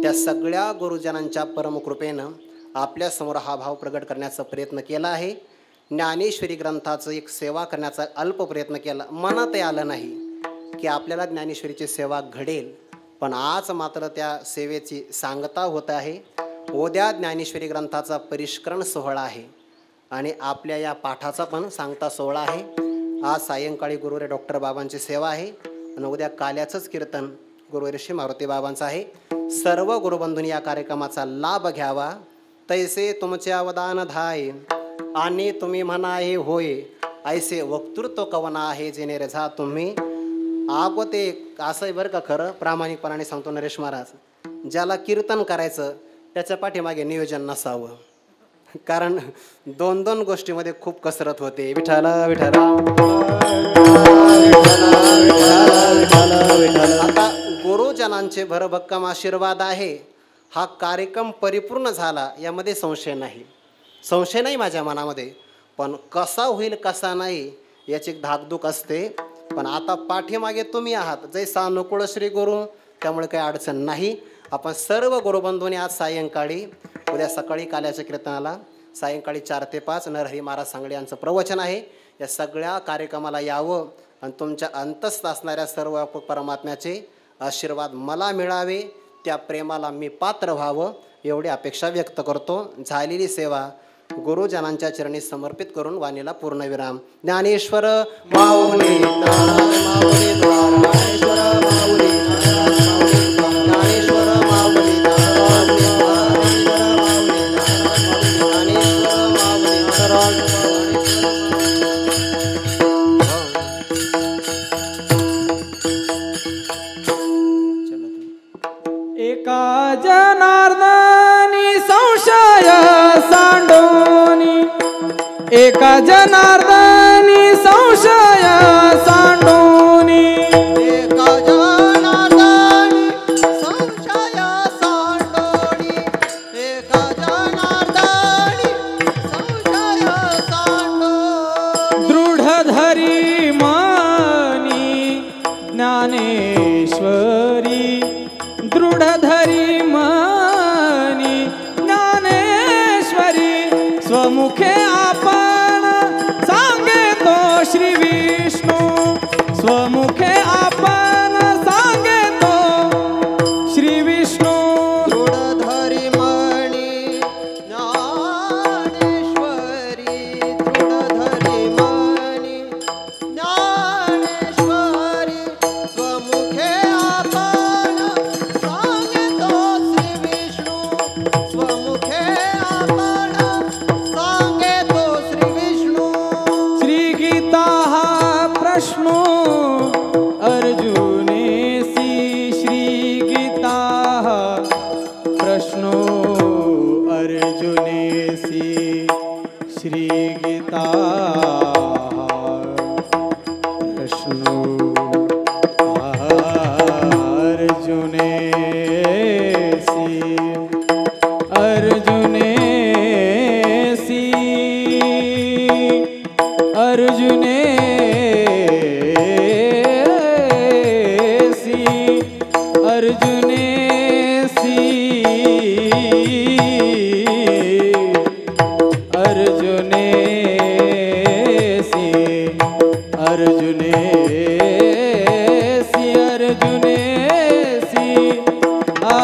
त्या सगळ्या गुरुजनांच्या परमकृपेनं आपल्यासमोर हा भाव प्रगट करण्याचा प्रयत्न केला आहे. ज्ञानेश्वरी ग्रंथाचं एक सेवा करण्याचा अल्प प्रयत्न केला. मनातही आलं नाही की आपल्याला ज्ञानेश्वरीची सेवा घडेल, पण आज मात्र त्या सेवेची सांगता होत आहे. उद्या ज्ञानेश्वरी ग्रंथाचा परिष्करण सोहळा आहे आणि आपल्या या पाठाचा पण सांगता सोहळा आहे. आज सायंकाळी गुरुवरे डॉक्टर बाबांची सेवा आहे आणि उद्या काल्याचंच कीर्तन गुरुवरे श्री मारुती बाबांचं आहे. सर्व गुरुबंधूंनी या कार्यक्रमाचा लाभ घ्यावा. तैसे तुमचे अवदान धाय आणि तुम्ही म्हणा हे होय, ऐसे वक्तृत्व कवना आहे जेणे रझा तुम्ही. ते असं आहे बरं का, खरं प्रामाणिकपणाने सांगतो नरेश महाराज, ज्याला कीर्तन करायचं त्याच्या पाठीमागे नियोजन नसावं, कारण दोन दोन गोष्टीमध्ये खूप कसरत होते. विठ्ठल विठ्ठल. आता गुरुजनांचे भरभक्कम आशीर्वाद आहे. हा कार्यक्रम परिपूर्ण झाला यामध्ये संशय नाही, संशय नाही माझ्या मनामध्ये. पण कसा होईल कसा नाही याची धाकधूक असते. पण आता पाठीमागे तुम्ही आहात जैसा अनुकूळ श्री गुरु, त्यामुळे काही अडचण नाही. आपण सर्व गुरुबंधूंनी आज सायंकाळी, उद्या सकाळी काल्याच्या कीर्तनाला, सायंकाळी 4 ते 5 नरहरी महाराज सांगळे यांचं प्रवचन आहे. या सगळ्या कार्यक्रमाला यावं आणि तुमच्या अंतस्थ असणाऱ्या सर्व परमात्म्याचे आशीर्वाद मला मिळावे, त्या प्रेमाला मी पात्र व्हावं एवढी अपेक्षा व्यक्त करतो. झालेली सेवा गुरुजनांच्या चरणी समर्पित करून वाणीला पूर्णविराम. ज्ञानेश्वर माऊली माऊली ज्ञानेश्वर माऊली ज्ञानेश्वर माऊली एका जनार्दनी संशय सांडोनी, एका जनार्दनी संशय सांडोनी, एका जनार्दनी संशय सांडोनी, एका जनार्दनी संशय सांडोनी. दृढ धरी मनी ज्ञानेश्वरी, दृढ धरी मनी ज्ञानेश्वरी. अर्जुनेसी अर्जुनेसी अर्जुनेसी अर्जुनेसी आ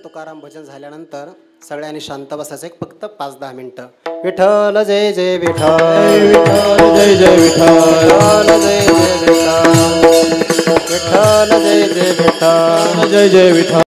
तुकाराम भजन झाल्यानंतर सगळ्यांनी शांत बसायचं एक फक्त 5-10 मिनिटं. विठ्ठल जय जय विठ्ठल, विठ्ठल जय जय विठ्ठल, जय जय विठ्ठल, विठ्ठल जय जय विठ्ठल, जय जय विठ्ठल.